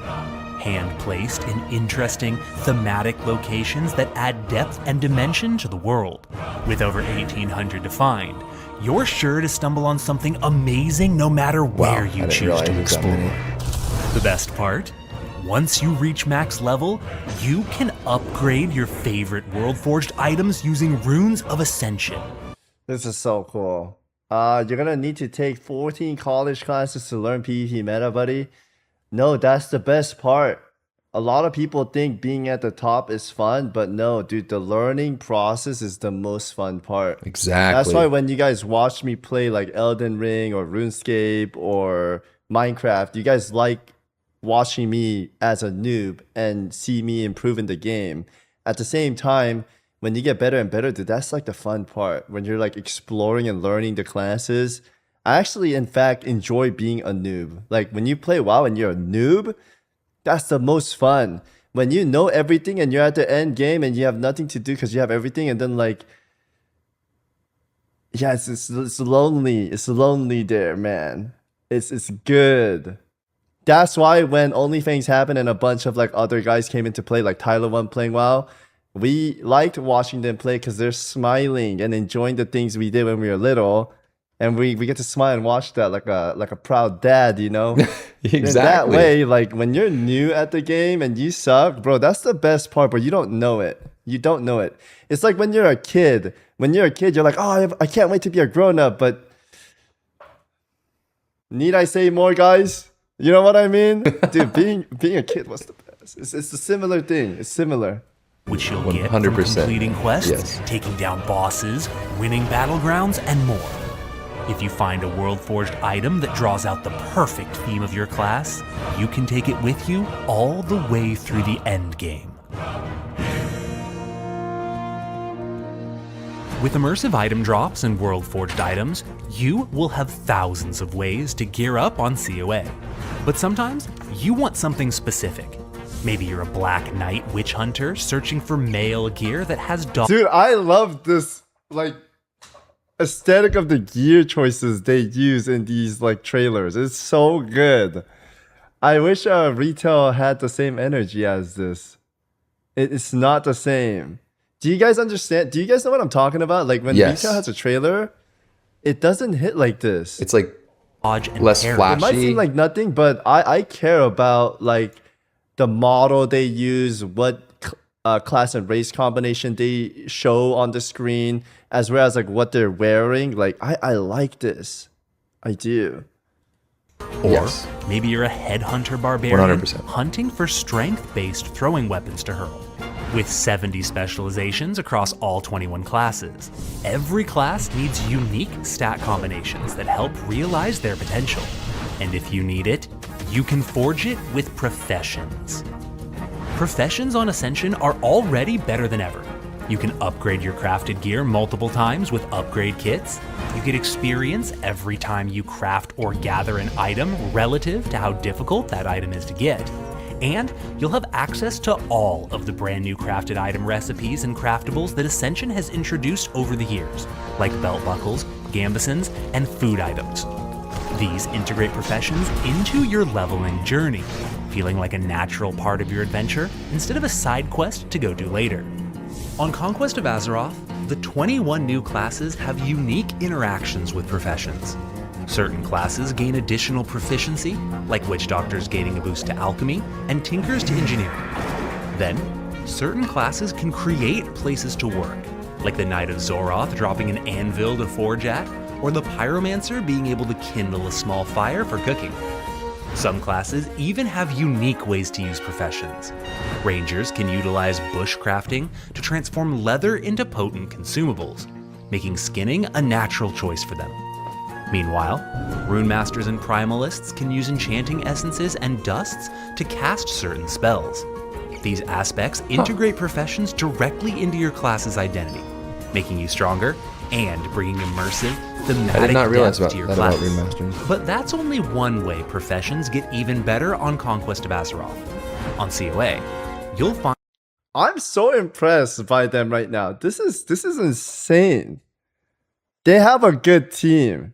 hand-placed in interesting, thematic locations that add depth and dimension to the world. With over 1,800 to find, you're sure to stumble on something amazing no matter where I you didn't choose realize to it was that explore. many. The best part? Once you reach max level, you can upgrade your favorite World-forged items using Runes of Ascension. This is so cool. You're gonna need to take 14 college classes to learn PvP meta, buddy. No, that's the best part. A lot of people think being at the top is fun, but no, dude, the learning process is the most fun part. Exactly. That's why when you guys watch me play like Elden Ring or RuneScape or Minecraft, you guys like watching me as a noob and see me improving the game. At the same time, when you get better and better, dude, that's like the fun part. When you're like exploring and learning the classes. I actually, in fact, enjoy being a noob. Like when you play WoW and you're a noob, that's the most fun. When you know everything and you're at the end game and you have nothing to do because you have everything, and then like, yeah, it's lonely. It's lonely there, man. It's good. That's why when OnlyFans happened and a bunch of like other guys came into play, like Tyler One playing WoW, we liked watching them play because they're smiling and enjoying the things we did when we were little. And we get to smile and watch that like a proud dad, you know? Exactly. In that way, like when you're new at the game and you suck, bro, that's the best part, but you don't know it. You don't know it. It's like when you're a kid. When you're a kid, you're like, oh, I can't wait to be a grown-up, but need I say more, guys? You know what I mean? Dude, being a kid was the best. It's a similar thing. It's similar. Which you'll get from 100%. completing quests, Yes. taking down bosses, winning battlegrounds, and more. If you find a World-forged item that draws out the perfect theme of your class, you can take it with you all the way through the end game. With immersive item drops and world-forged items, you will have thousands of ways to gear up on COA. But sometimes, you want something specific. Maybe you're a Black Knight witch hunter searching for male gear that has Dude, I love this, like, aesthetic of the gear choices they use in these, like, trailers. It's so good. I wish retail had the same energy as this. It's not the same. Do you guys understand? Do you guys know what I'm talking about? Like when retail has a trailer, it doesn't hit like this. It's like and less flashy. It might seem like nothing, but I care about like the model they use, what class and race combination they show on the screen, as well as like what they're wearing. Like I like this. I do. Or maybe you're a headhunter barbarian 100%. hunting for strength-based throwing weapons to hurl. With 70 specializations across all 21 classes, every class needs unique stat combinations that help realize their potential. And if you need it, you can forge it with professions. Professions on Ascension are already better than ever. You can upgrade your crafted gear multiple times with upgrade kits. You get experience every time you craft or gather an item relative to how difficult that item is to get. And you'll have access to all of the brand new crafted item recipes and craftables that Ascension has introduced over the years, like belt buckles, gambesons, and food items. These integrate professions into your leveling journey, feeling like a natural part of your adventure instead of a side quest to go do later. On Conquest of Azeroth, the 21 new classes have unique interactions with professions. Certain classes gain additional proficiency, like witch doctors gaining a boost to alchemy, and tinkers to engineering. Then, certain classes can create places to work, like the Knight of Zoroth dropping an anvil to forge at, or the pyromancer being able to kindle a small fire for cooking. Some classes even have unique ways to use professions. Rangers can utilize bushcrafting to transform leather into potent consumables, making skinning a natural choice for them. Meanwhile, rune masters and primalists can use enchanting essences and dusts to cast certain spells. These aspects integrate professions directly into your class's identity, making you stronger and bringing immersive, thematic I did not realize depth to your about class. rune masters. But that's only one way professions get even better on Conquest of Azeroth. On COA, you'll find I'm so impressed by them right now. This is insane. They have a good team.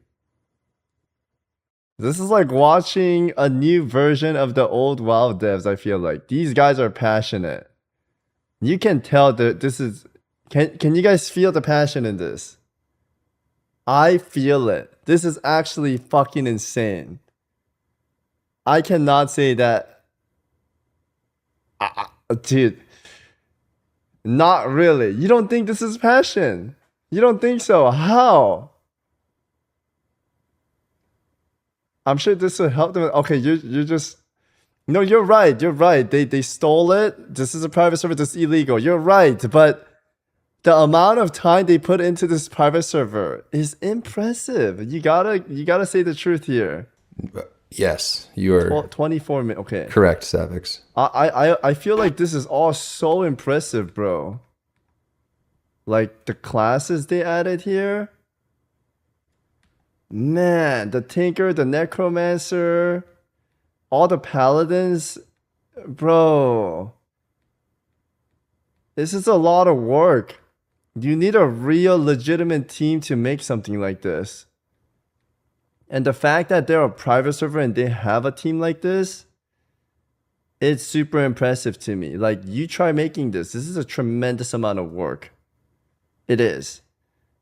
This is like watching a new version of the old WoW devs, I feel like. These guys are passionate. You can tell that this is... Can you guys feel the passion in this? I feel it. This is actually fucking insane. I cannot say that... dude. Not really. You don't think this is passion? You don't think so? How? I'm sure this will help them. Okay, you're just... No, you're right. You're right. They stole it. This is a private server. This is illegal. You're right. But the amount of time they put into this private server is impressive. You gotta say the truth here. Yes, you are 24 minutes. Okay. correct, Savix. I feel like this is all so impressive, bro. Like the classes they added here. Man, the Tinker, the Necromancer, all the Paladins, bro. This is a lot of work. You need a real legitimate team to make something like this. And the fact that they're a private server and they have a team like this, it's super impressive to me. Like, you try making this. This is a tremendous amount of work. It is.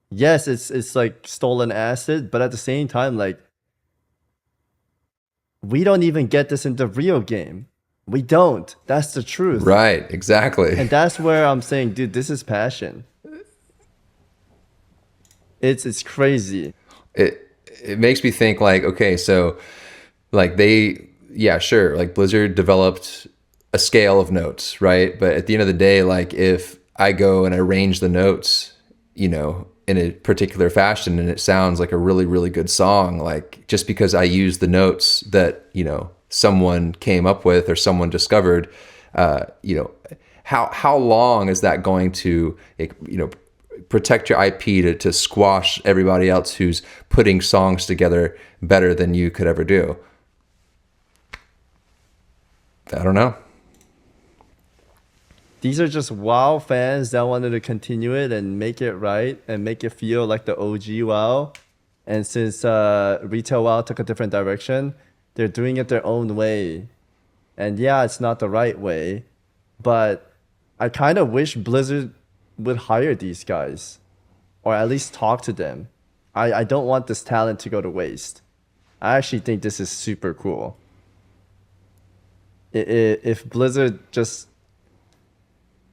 Yes, it's like stolen acid, but at the same time, like, we don't even get this in the real game. We don't. That's the truth. Right, exactly. And that's where I'm saying, dude, this is passion. It's crazy. It makes me think like, okay, so like sure, like Blizzard developed a scale of notes, right? But at the end of the day, like if I go and arrange the notes, you know, in a particular fashion and it sounds like a really, really good song, like just because I use the notes that, you know, someone came up with or someone discovered, you know, how long is that going to, you know, protect your IP to squash everybody else who's putting songs together better than you could ever do. I don't know. These are just WoW fans that wanted to continue it and make it right and make it feel like the OG WoW. And since retail WoW took a different direction, they're doing it their own way. And yeah, it's not the right way, but I kind of wish Blizzard would hire these guys or at least talk to them. I don't want this talent to go to waste. I actually think this is super cool. If Blizzard just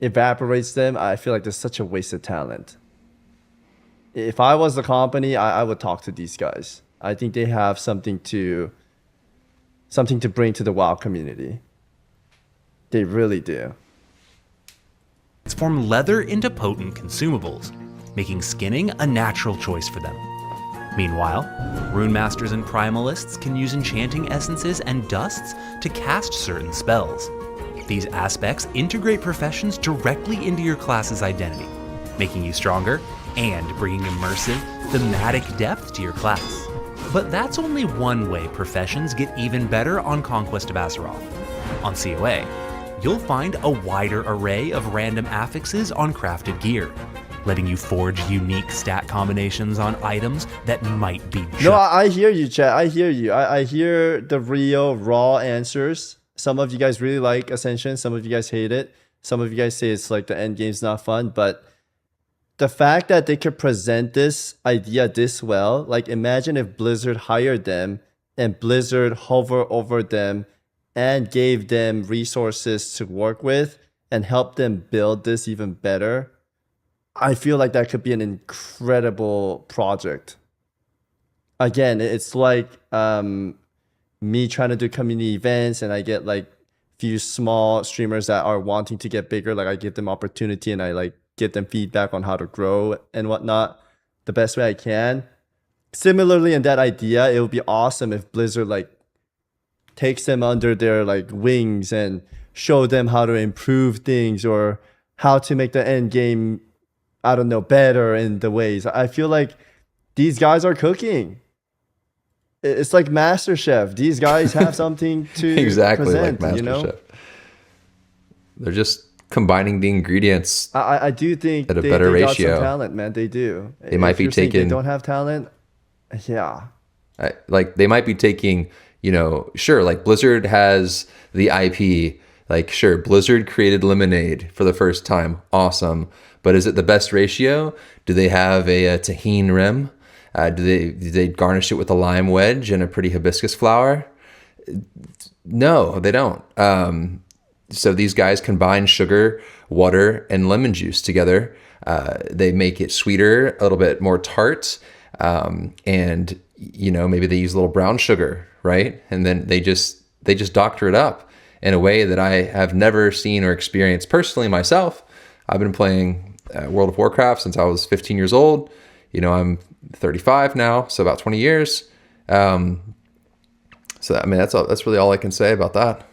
evaporates them, I feel like there's such a waste of talent. If I was the company, I would talk to these guys. I think they have something to bring to the WoW community. They really do. Transform leather into potent consumables, making skinning a natural choice for them. Meanwhile, rune masters and primalists can use enchanting essences and dusts to cast certain spells. These aspects integrate professions directly into your class's identity, making you stronger and bringing immersive, thematic depth to your class. But that's only one way professions get even better on Conquest of Azeroth. On COA, you'll find a wider array of random affixes on crafted gear, letting you forge unique stat combinations on items that might be just... No, I hear you, chat. I hear you. I hear the real, raw answers. Some of you guys really like Ascension. Some of you guys hate it. Some of you guys say it's like the end game's not fun. But the fact that they could present this idea this well, like imagine if Blizzard hired them and Blizzard hovered over them and gave them resources to work with and help them build this even better. I feel like that could be an incredible project. Again, it's like me trying to do community events and I get like few small streamers that are wanting to get bigger. Like I give them opportunity and I like get them feedback on how to grow and whatnot the best way I can. Similarly, in that idea, it would be awesome if Blizzard like takes them under their like wings and show them how to improve things or how to make the end game, I don't know, better in the ways. I feel like these guys are cooking. It's like MasterChef. These guys have something to exactly present, like MasterChef. You know? They're just combining the ingredients. I do think at a better ratio. Got some talent, man. They do. They might be taking. They don't have talent. Yeah. Like they might be taking. You know, sure. Like Blizzard has the IP. Like sure, Blizzard created Lemonade for the first time. Awesome. But is it the best ratio? Do they have a tahini rim? Do they garnish it with a lime wedge and a pretty hibiscus flower? No, they don't. So these guys combine sugar, water, and lemon juice together. They make it sweeter, a little bit more tart, and you know maybe they use a little brown sugar, right? And then they just doctor it up in a way that I have never seen or experienced personally myself. I've been playing World of Warcraft since I was 15 years old. You know, I'm 35 now, so about 20 years. So I mean, that's really all I can say about that.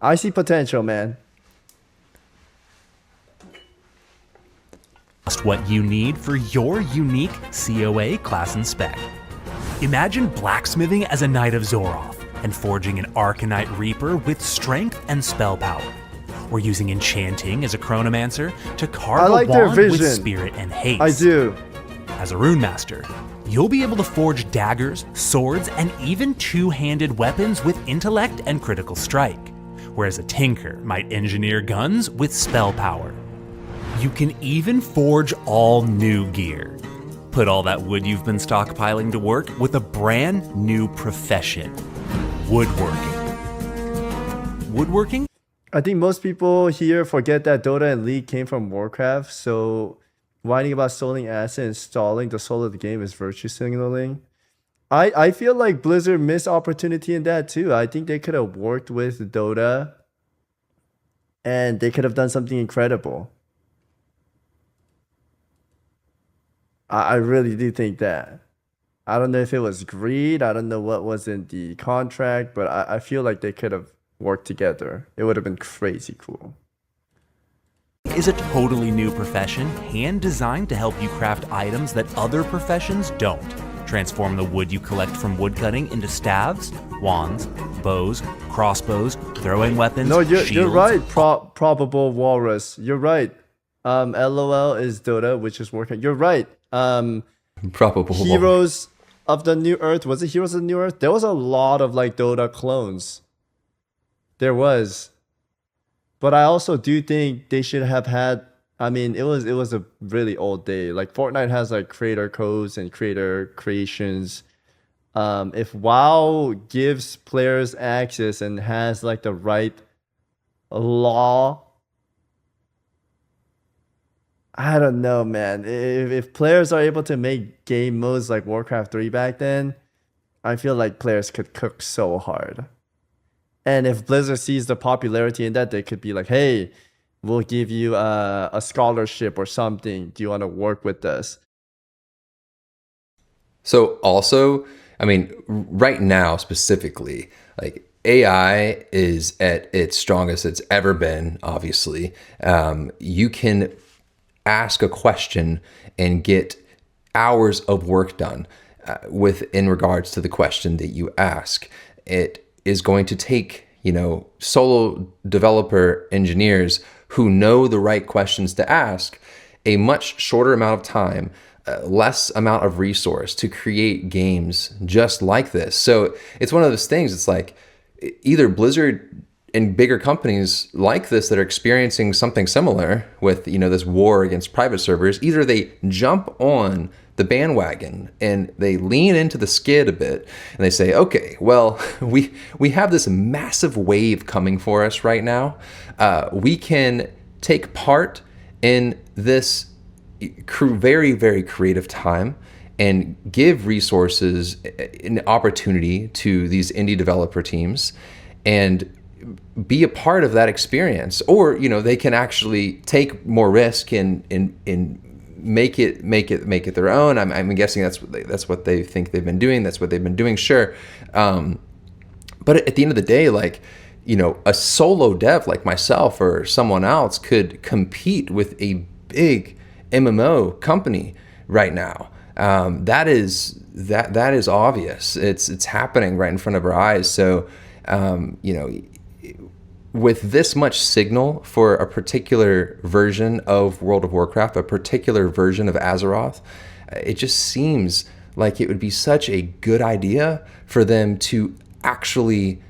I see potential, man. Just what you need for your unique COA class and spec. Imagine blacksmithing as a Knight of Zoroth and forging an Arcanite Reaper with strength and spell power. We're using enchanting as a chronomancer to carve a wand with spirit and haste. I do. As a rune master, you'll be able to forge daggers, swords, and even two-handed weapons with intellect and critical strike, whereas a tinker might engineer guns with spell power. You can even forge all new gear. Put all that wood you've been stockpiling to work with a brand new profession: woodworking. Woodworking? I think most people here forget that Dota and League came from Warcraft, so whining about stoling assets and stalling the soul of the game is virtue signaling. I feel like Blizzard missed opportunity in that too. I think they could have worked with Dota and they could have done something incredible. I really do think that. I don't know if it was greed. I don't know what was in the contract, but I feel like they could have worked together. It would have been crazy cool. is a totally new profession, hand-designed to help you craft items that other professions don't. Transform the wood you collect from woodcutting into staves, wands, bows, crossbows, throwing weapons, No, you're shields. right, Probable Walrus. You're right. LOL is Dota, which is working. You're right. Probable. Heroes of the New Earth. Was it Heroes of the New Earth? There was a lot of like Dota clones. There was. But I also do think they should have had, I mean, it was a really old day. Like Fortnite has like creator codes and creator creations. If WoW gives players access and has like the right law, I don't know, man. If players are able to make game modes like Warcraft 3 back then, I feel like players could cook so hard. And if Blizzard sees the popularity in that, they could be like, hey, we'll give you a scholarship or something. Do you want to work with us? So also, I mean, right now specifically, like AI is at its strongest it's ever been, obviously. You can ask a question and get hours of work done in regards to the question that you ask. It is going to take, solo developer engineers who know the right questions to ask a much shorter amount of time, less amount of resource to create games just like this. So it's one of those things. It's like either Blizzard and bigger companies like this that are experiencing something similar with, this war against private servers, either they jump on the bandwagon and they lean into the skid a bit and they say, okay, well, we have this massive wave coming for us right now. We can take part in this very, very creative time and give resources an opportunity to these indie developer teams and be a part of that experience. Or, they can actually take more risk and make it their own. I'm guessing that's what they think they've been doing. That's what they've been doing. Sure. But at the end of the day, like, a solo dev like myself or someone else could compete with a big MMO company right now. That is obvious. It's happening right in front of our eyes. So, with this much signal for a particular version of World of Warcraft, a particular version of Azeroth, it just seems like it would be such a good idea for them to actually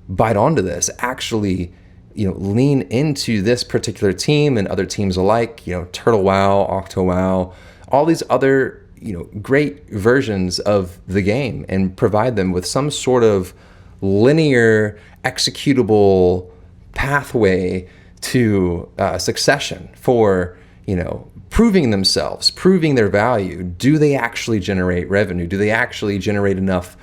bite onto this, actually, lean into this particular team and other teams alike, Turtle WoW, Octo WoW, all these other, great versions of the game and provide them with some sort of linear, executable pathway to succession for, proving themselves, proving their value. Do they actually generate revenue? Do they actually generate enough,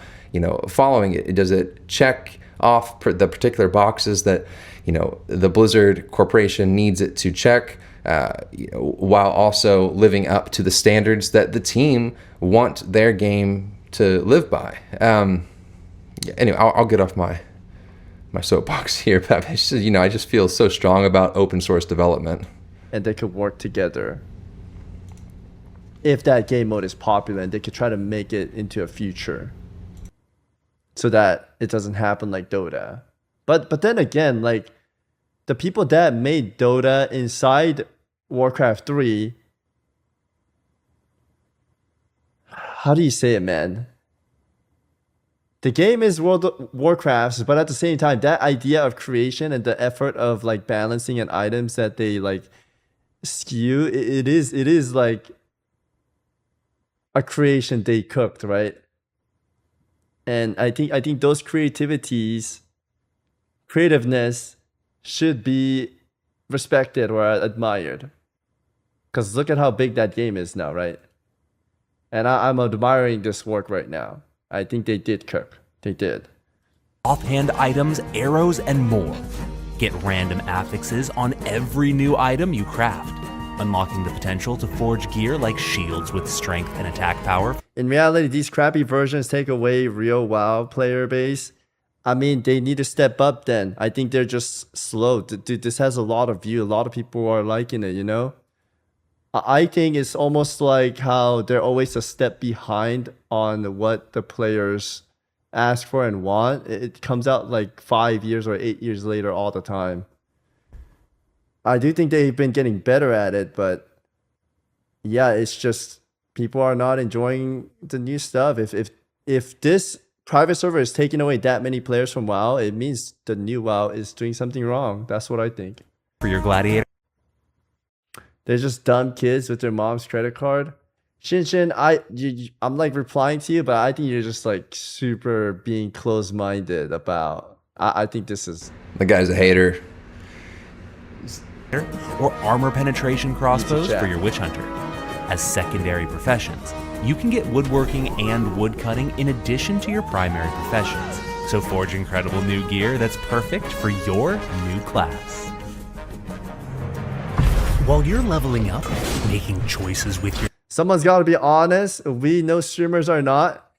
following it? Does it check off the particular boxes that, the Blizzard Corporation needs it to check, while also living up to the standards that the team want their game to live by? Anyway, I'll get off my soapbox here, but I just feel so strong about open source development. And they could work together. If that game mode is popular, and they could try to make it into a future so that it doesn't happen like Dota. But then again, like the people that made Dota inside Warcraft 3, how do you say it, man? The game is World of Warcraft, but at the same time, that idea of creation and the effort of like balancing and items that they like skew, it is like a creation they cooked, right? And I think those creativeness should be respected or admired. Because look at how big that game is now, right? And I'm admiring this work right now. I think they did cook. They did. Offhand items, arrows, and more. Get random affixes on every new item you craft, unlocking the potential to forge gear like shields with strength and attack power. In reality, these crappy versions take away real WoW player base. I mean, they need to step up then. I think they're just slow. Dude, this has a lot of view. A lot of people are liking it, you know? I think it's almost like how they're always a step behind on what the players ask for and want. It comes out like 5 years or 8 years later all the time. I do think they've been getting better at it, but yeah, it's just people are not enjoying the new stuff. If this private server is taking away that many players from WoW, it means the new WoW is doing something wrong. That's what I think. For your gladiator. They're just dumb kids with their mom's credit card. Shinshin, I'm like replying to you, but I think you're just like super being close-minded about. I think this is. The guy's a hater. Or armor penetration crossbows for your witch hunter. As secondary professions, you can get woodworking and woodcutting in addition to your primary professions. So forge incredible new gear that's perfect for your new class. While you're leveling up, making choices with your... Someone's got to be honest. We know streamers are not.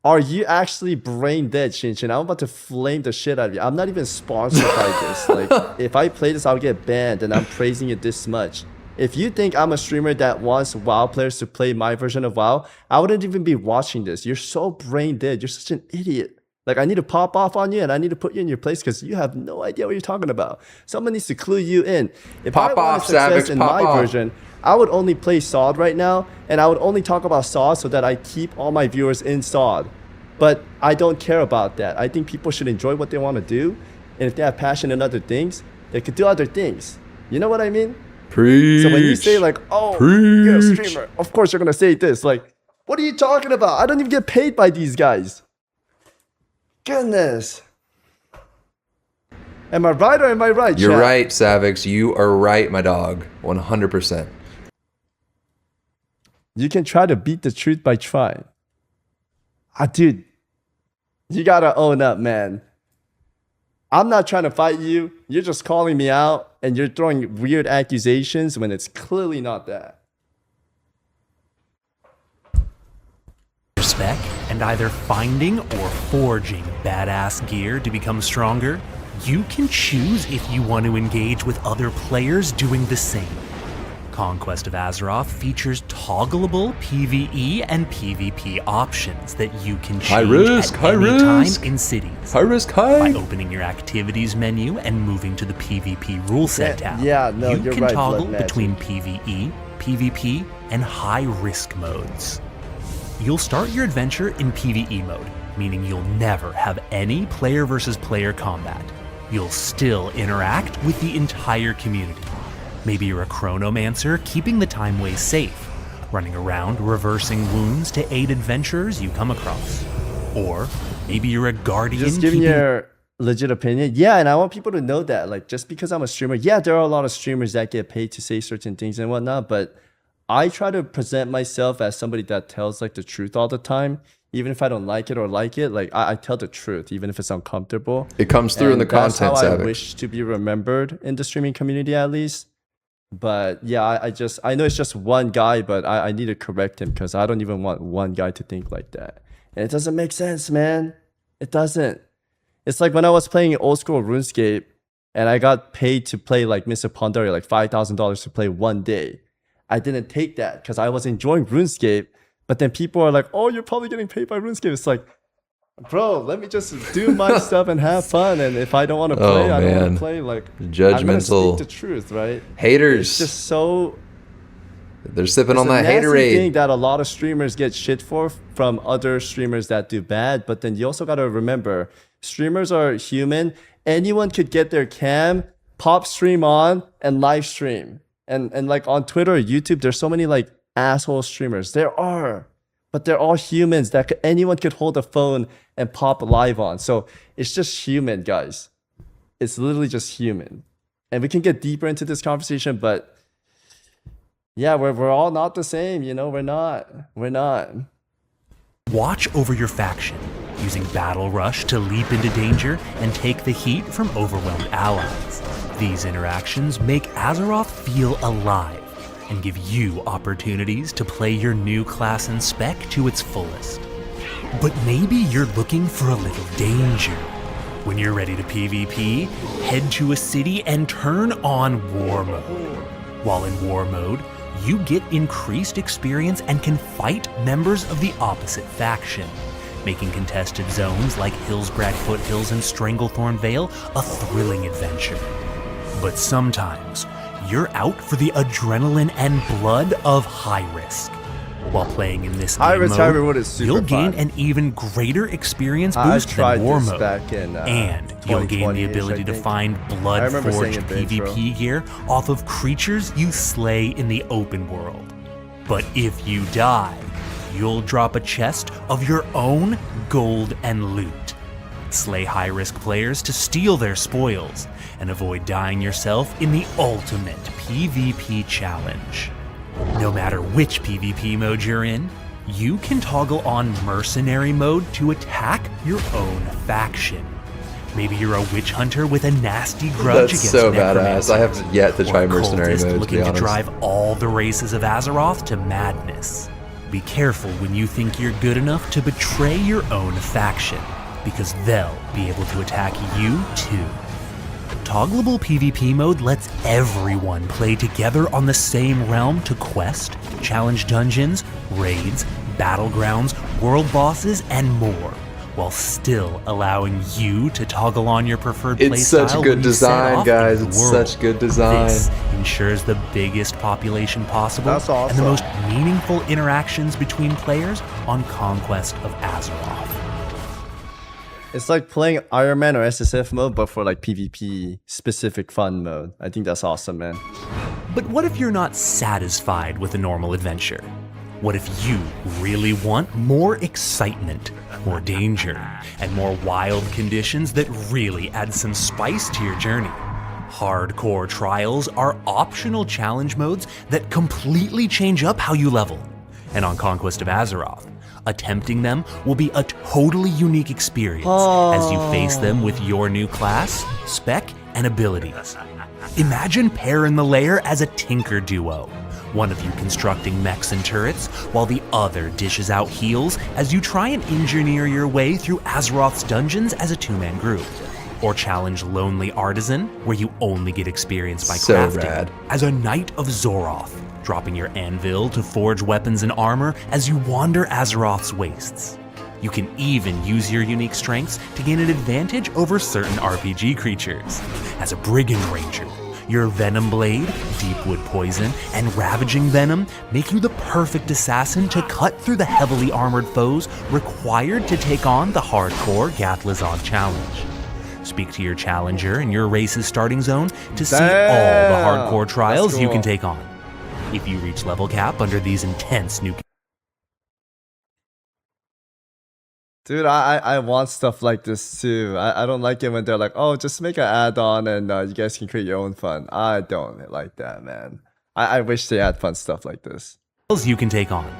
Are you actually brain dead, Shinshin? I'm about to flame the shit out of you. I'm not even sponsored by this. Like, if I play this, I'll get banned, and I'm praising it this much. If you think I'm a streamer that wants WoW players to play my version of WoW, I wouldn't even be watching this. You're so brain dead. You're such an idiot. Like, I need to pop off on you, and I need to put you in your place because you have no idea what you're talking about. Someone needs to clue you in. If Pop I wanted off, success Savix, in pop my off. version, I would only play SOD right now, and I would only talk about SOD so that I keep all my viewers in SOD. But I don't care about that. I think people should enjoy what they want to do, and if they have passion in other things, they could do other things. You know what I mean? Preach. So when you say like, oh, you're a streamer, of course you're going to say this. Like, what are you talking about? I don't even get paid by these guys. Goodness. Am I right or am I right, You're chat? right, Savix. You are right, my dog. 100%. You can try to beat the truth by trying. Dude, you gotta own up, man. I'm not trying to fight you. You're just calling me out and you're throwing weird accusations when it's clearly not that. spec and either finding or forging badass gear to become stronger, you can choose if you want to engage with other players doing the same. Conquest of Azeroth features toggleable PvE and PvP options that you can change at any time in cities. High risk, high. By opening your activities menu and moving to the PvP rule set tab, you're you can right, toggle Blood Magic. between PvE, PvP, and high risk modes. You'll start your adventure in PvE mode, meaning you'll never have any player versus player combat. You'll still interact with the entire community. Maybe you're a chronomancer keeping the timeways safe, running around reversing wounds to aid adventurers you come across. Or maybe you're a guardian Just giving your legit opinion. Yeah, and I want people to know that, like, just because I'm a streamer, yeah, there are a lot of streamers that get paid to say certain things and whatnot, but I try to present myself as somebody that tells like the truth all the time. Even if I don't like it or like it, like I tell the truth, even if it's uncomfortable. It comes through in the content, that's how I Savix. wish to be remembered in the streaming community, at least. But yeah, I know it's just one guy, but I need to correct him because I don't even want one guy to think like that. And it doesn't make sense, man. It doesn't. It's like when I was playing old school RuneScape and I got paid to play like Mr. Pandaria, like $5,000 to play one day. I didn't take that because I was enjoying RuneScape. But then people are like, oh, you're probably getting paid by RuneScape. It's like, bro, let me just do my stuff and have fun. And if I don't want to play, I don't want to play. Like, judgmental. I'm gonna speak the truth, right? Haters. It's just so. They're sipping It's on a that nasty haterade. thing that a lot of streamers get shit for from other streamers that do bad. But then you also got to remember, streamers are human. Anyone could get their cam, pop stream on, and live stream. And like on Twitter or YouTube, there's so many like asshole streamers. There are, but they're all humans that anyone could hold a phone and pop live on. So it's just human, guys. It's literally just human. And we can get deeper into this conversation, but yeah, we're all not the same, you know. We're not. Watch over your faction, using Battle Rush to leap into danger and take the heat from overwhelmed allies. These interactions make Azeroth feel alive and give you opportunities to play your new class and spec to its fullest. But maybe you're looking for a little danger. When you're ready to PvP, head to a city and turn on War Mode. While in War Mode, you get increased experience and can fight members of the opposite faction, making contested zones like Hillsbrad Foothills and Stranglethorn Vale a thrilling adventure. But sometimes, you're out for the adrenaline and blood of high risk. While playing in this game mode, you'll gain an even greater experience boost than War Mode, and you'll gain the ability to find blood-forged PvP gear off of creatures you slay in the open world. But if you die, you'll drop a chest of your own gold and loot. Slay high-risk players to steal their spoils, and avoid dying yourself in the ultimate PvP challenge. No matter which PvP mode you're in, you can toggle on Mercenary mode to attack your own faction. Maybe you're a witch hunter with a nasty grudge against so badass. I have yet to try Mercenary mode, looking to drive all the races of Azeroth to madness. Be careful when you think you're good enough to betray your own faction, because they'll be able to attack you too. Toggleable PvP mode lets everyone play together on the same realm to quest, challenge dungeons, raids, battlegrounds, world bosses, and more, while still allowing you to toggle on your preferred playstyle. It's such good design, guys. It's such good design. This ensures the biggest population possible and the most meaningful interactions between players on Conquest of Azeroth. It's like playing Iron Man or SSF mode, but for like PvP specific fun mode. I think that's awesome, man. But what if you're not satisfied with a normal adventure? What if you really want more excitement, more danger, and more wild conditions that really add some spice to your journey? Hardcore trials are optional challenge modes that completely change up how you level. And on Conquest of Azeroth, attempting them will be a totally unique experience as you face them with your new class, spec, and abilities. Imagine Pear in the Lair as a tinker duo, one of you constructing mechs and turrets, while the other dishes out heals as you try and engineer your way through Azeroth's dungeons as a two-man group. Or challenge Lonely Artisan, where you only get experience by crafting, as a Knight of Zoroth, dropping your anvil to forge weapons and armor as you wander Azeroth's wastes. You can even use your unique strengths to gain an advantage over certain RPG creatures. As a Brigand Ranger, your Venom Blade, Deepwood Poison, and Ravaging Venom make you the perfect assassin to cut through the heavily armored foes required to take on the hardcore Gatlazon challenge. Speak to your challenger in your race's starting zone to see all the hardcore trials you can take on. If you reach level cap under these intense new... Dude, I want stuff like this too. I don't like it when they're like, oh, just make an add-on and you guys can create your own fun. I don't like that, man. I wish they had fun stuff like this. You can take on.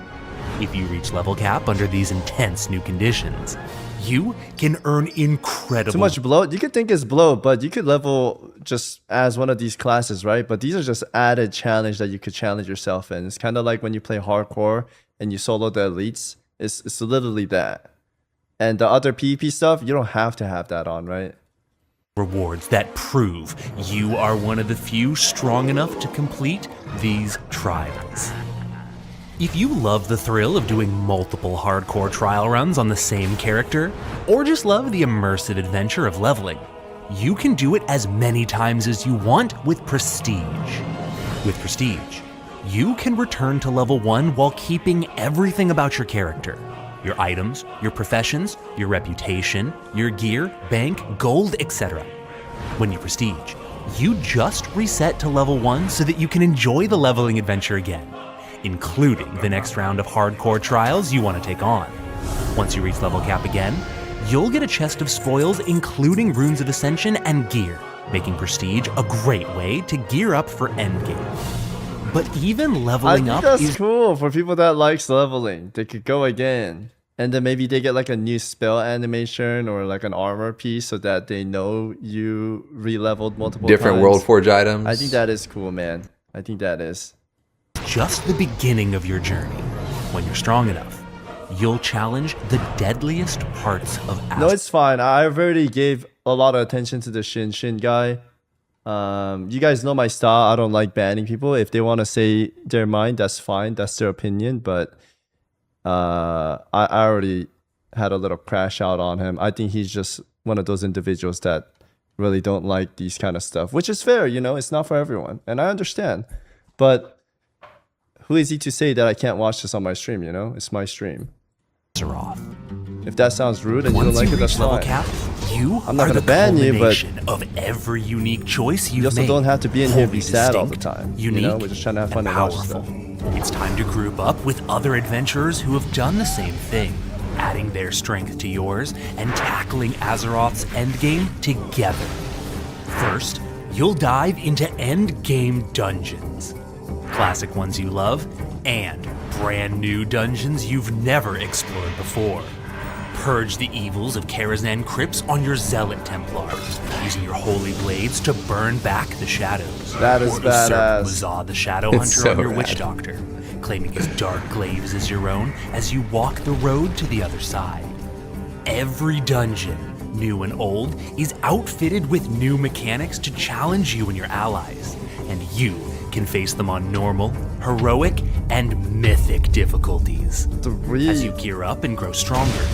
If you reach level cap under these intense new conditions, you can earn incredible... Too much bloat? You could think it's bloat, but you could level just as one of these classes, right? But these are just added challenge that you could challenge yourself in. It's kind of like when you play hardcore and you solo the elites. It's literally that. And the other PvP stuff, you don't have to have that on, right? Rewards that prove you are one of the few strong enough to complete these trials. If you love the thrill of doing multiple hardcore trial runs on the same character, or just love the immersive adventure of leveling, you can do it as many times as you want with Prestige. With Prestige, you can return to level 1 while keeping everything about your character. Your items, your professions, your reputation, your gear, bank, gold, etc. When you Prestige, you just reset to level 1 so that you can enjoy the leveling adventure again, including the next round of hardcore trials you want to take on. Once you reach level cap again, you'll get a chest of spoils including Runes of Ascension and gear, making Prestige a great way to gear up for endgame. But even leveling up that's cool for people that likes leveling. They could go again. And then maybe they get like a new spell animation or like an armor piece so that they know you re-leveled multiple different times. World Forge items. I think that is cool, man. I think that is. Just the beginning of your journey. When you're strong enough, you'll challenge the deadliest parts of Azeroth. No, it's fine. I've already gave a lot of attention to the Shin guy. You guys know my style. I don't like banning people. If they want to say their mind, that's fine. That's their opinion. But I already had a little crash out on him. I think he's just one of those individuals that really don't like these kind of stuff, which is fair. It's not for everyone, and I understand. But who is he to say that I can't watch this on my stream? It's my stream. Azeroth. If that sounds rude and you don't Once like it, that's level fine. cap, you I'm not are gonna the ban you, but culmination of every unique choice you've you also made. don't have to be in here and be Wholly sad all the distinct, time. Unique, We're just trying to have fun and and watch powerful. stuff. It's time to group up with other adventurers who have done the same thing, adding their strength to yours and tackling Azeroth's endgame together. First, you'll dive into endgame dungeons. Classic ones you love, and brand new dungeons you've never explored before. Purge the evils of Karazhan Crypts on your Zealot Templar, using your holy blades to burn back the shadows. That is or usurp badass. Muzah the Shadow It's Hunter on so your rad. Witch Doctor, claiming his dark glaives as your own as you walk the road to the other side. Every dungeon, new and old, is outfitted with new mechanics to challenge you and your allies, and you can face them on normal, heroic, and mythic difficulties. As you gear up and grow stronger,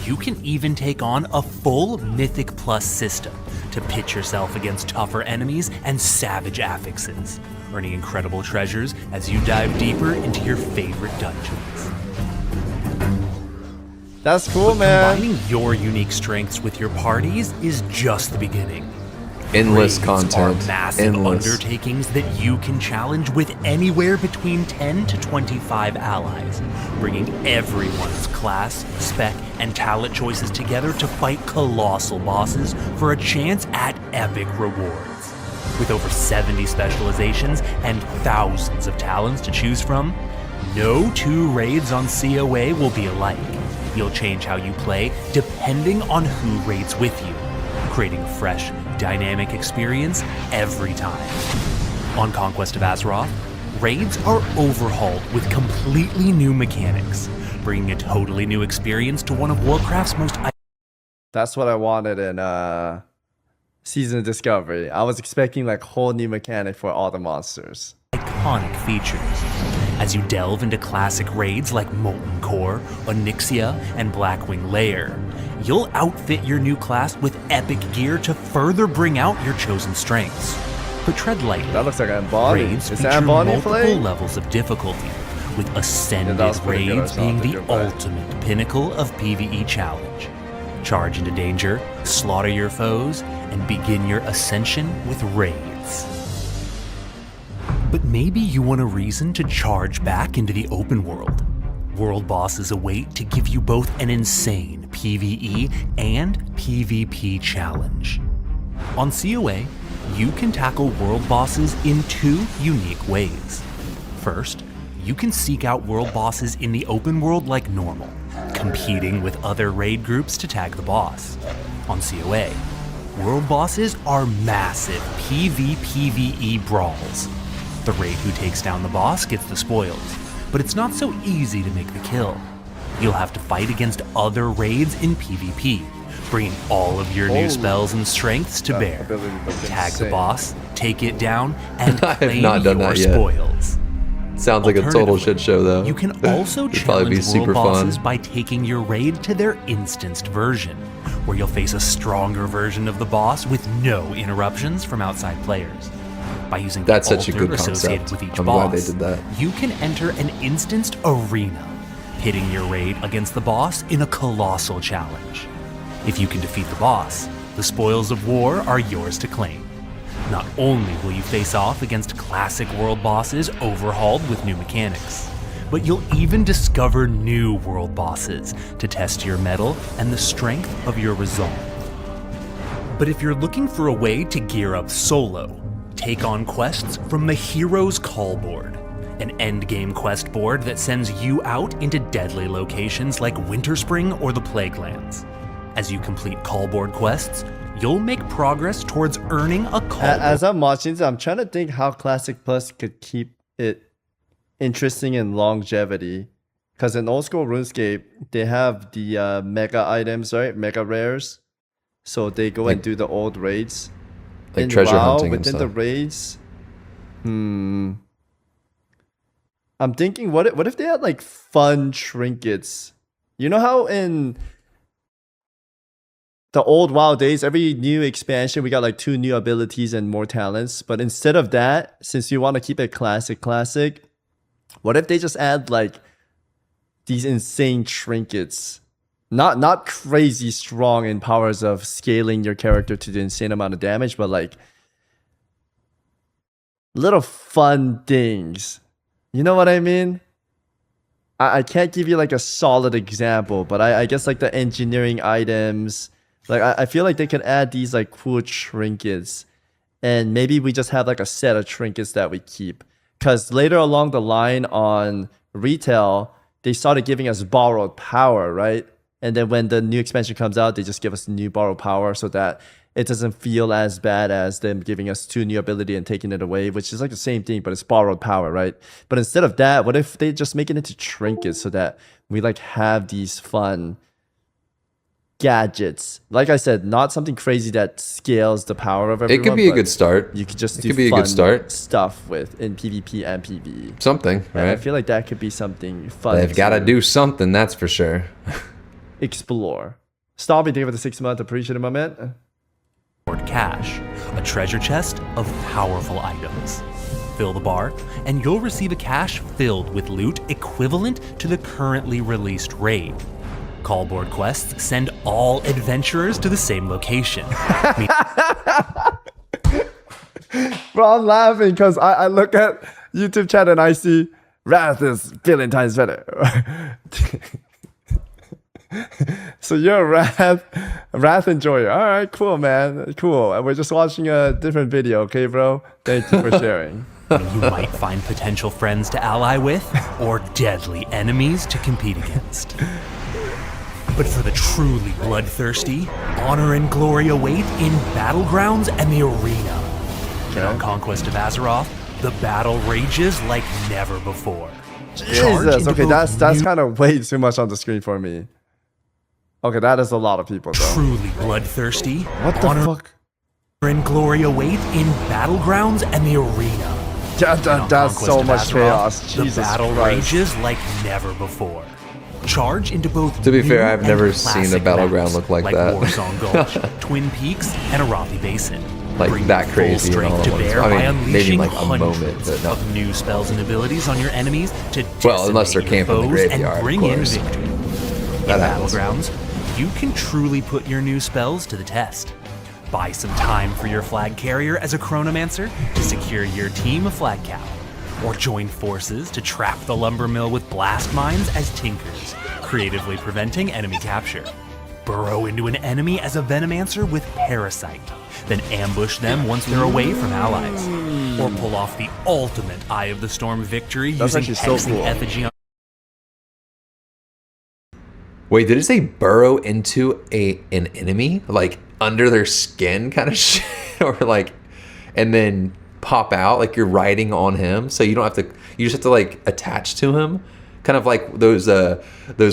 you can even take on a full Mythic Plus system to pit yourself against tougher enemies and savage affixes, earning incredible treasures as you dive deeper into your favorite dungeons. That's cool, man. Combining your unique strengths with your parties is just the beginning. Endless Raids content. are massive Endless. undertakings that you can challenge with anywhere between 10 to 25 allies, bringing everyone's class, spec, and talent choices together to fight colossal bosses for a chance at epic rewards. With over 70 specializations and thousands of talents to choose from, no two raids on COA will be alike. You'll change how you play depending on who raids with you, creating a fresh, dynamic experience every time. On Conquest of Azeroth, raids are overhauled with completely new mechanics, bringing a totally new experience to one of Warcraft's most That's what I wanted in Season of Discovery. I was expecting like whole new mechanic for all the monsters. iconic features. As you delve into classic raids like Molten Core, Onyxia, and Blackwing Lair, you'll outfit your new class with epic gear to further bring out your chosen strengths. But tread lightly. That looks like an Ambani. Raids Is feature that Ambani multiple playing? levels of difficulty, with Ascended was pretty good, I raids saw being the the video, but- ultimate pinnacle of PvE challenge. Charge into danger, slaughter your foes, and begin your ascension with raids. But maybe you want a reason to charge back into the open world. World bosses await to give you both an insane PvE and PvP challenge. On COA, you can tackle world bosses in two unique ways. First, you can seek out world bosses in the open world like normal, competing with other raid groups to tag the boss. On COA, world bosses are massive PvPvE brawls. The raid who takes down the boss gets the spoils, but it's not so easy to make the kill. You'll have to fight against other raids in PvP, bringing all of your new spells and strengths to bear. ability looks Tag the insane. boss, take it down, and I have claim not done your that yet. spoils. Sounds like a total shit show, though. You can also It'd probably be challenge super world bosses fun. by taking your raid to their instanced version, where you'll face a stronger version of the boss with no interruptions from outside players. By using That's the such a altar good associated concept. with each I'm boss, glad they did that. you can enter an instanced arena, pitting your raid against the boss in a colossal challenge. If you can defeat the boss, the spoils of war are yours to claim. Not only will you face off against classic world bosses overhauled with new mechanics, but you'll even discover new world bosses to test your mettle and the strength of your resolve. But if you're looking for a way to gear up solo, take on quests from the Hero's Call Board, an endgame quest board that sends you out into deadly locations like Winterspring or the Plaguelands. As you complete call board quests, you'll make progress towards earning a call As I'm watching this, I'm trying to think how Classic Plus could keep it interesting and longevity. Because in old school RuneScape, they have the mega items, right? Mega rares. so they go and do the old raids. Like in treasure WoW, hunting and within the stuff. raids. I'm thinking, what if they had like fun trinkets? You know how in the old WoW days, every new expansion, we got like 2 new abilities and more talents. But instead of that, since you want to keep it classic, what if they just add like these insane trinkets? Not crazy strong in powers of scaling your character to the insane amount of damage, but like little fun things. You know what I mean? I can't give you like a solid example, but I guess like the engineering items, like I feel like they could add these like cool trinkets, and maybe we just have like a set of trinkets that we keep. Because later along the line on retail, they started giving us borrowed power, right? And then when the new expansion comes out, they just give us new borrowed power so that it doesn't feel as bad as them giving us 2 new ability and taking it away, which is like the same thing, but it's borrowed power, right? But instead of that, what if they just make it into trinkets so that we like have these fun gadgets? Like I said, not something crazy that scales the power of everyone. It could be a good start. You could just It do could be a fun good start. stuff with in PvP and PvE. Something, And I right? feel like that could be something fun. They've got to do something, that's for sure. Explore. Stop it, thank you for the 6 month. Appreciate it, my man. Cash, a treasure chest of powerful items. Fill the bar, and you'll receive a cache filled with loot equivalent to the currently released raid. Callboard quests send all adventurers to the same location. Bro, I'm laughing because I look at YouTube chat and I see Wrath is billion times better. So you're a Wrath enjoyer. All right, cool, man. Cool. And we're just watching a different video, okay, bro? Thank you for sharing. You might find potential friends to ally with, or deadly enemies to compete against. But for the truly bloodthirsty, honor and glory await in battlegrounds and the arena. And on Conquest of Azeroth, the battle rages like never before. Jesus. Okay, that's kind of way too much on the screen for me. Okay, that is a lot of people, though. Truly bloodthirsty, What the fuck? honor and glory await in battlegrounds and the arena. That's Conquest so of much Azeroth, chaos. The Jesus battle Christ. rages like never before. Charge into both. To be new fair, I've and never seen a classic battleground maps look like that. Warsong Gulch, Twin Peaks, and Arathi Basin. Like Bring that full crazy and strength all to at once. bear I mean, by maybe unleashing like a moment, hundreds but no. of new spells and abilities on your enemies to Well, unless they're decimate your camping in the foes graveyard, and of bring in course. victory. That In happens. Battlegrounds, you can truly put your new spells to the test. Buy some time for your flag carrier as a chronomancer to secure your team a flag cow. Or join forces to trap the lumber mill with blast mines as tinkers, creatively preventing enemy capture. Burrow into an enemy as a venomancer with parasite, then ambush them once they're away from allies. Or pull off the ultimate Eye of the Storm victory That's using actually so hexing cool. effigy on Wait, did it say burrow into an enemy? Like under their skin kind of shit? Or like, and then pop out like you're riding on him? So you don't have to, you just have to like attach to him? Kind of like those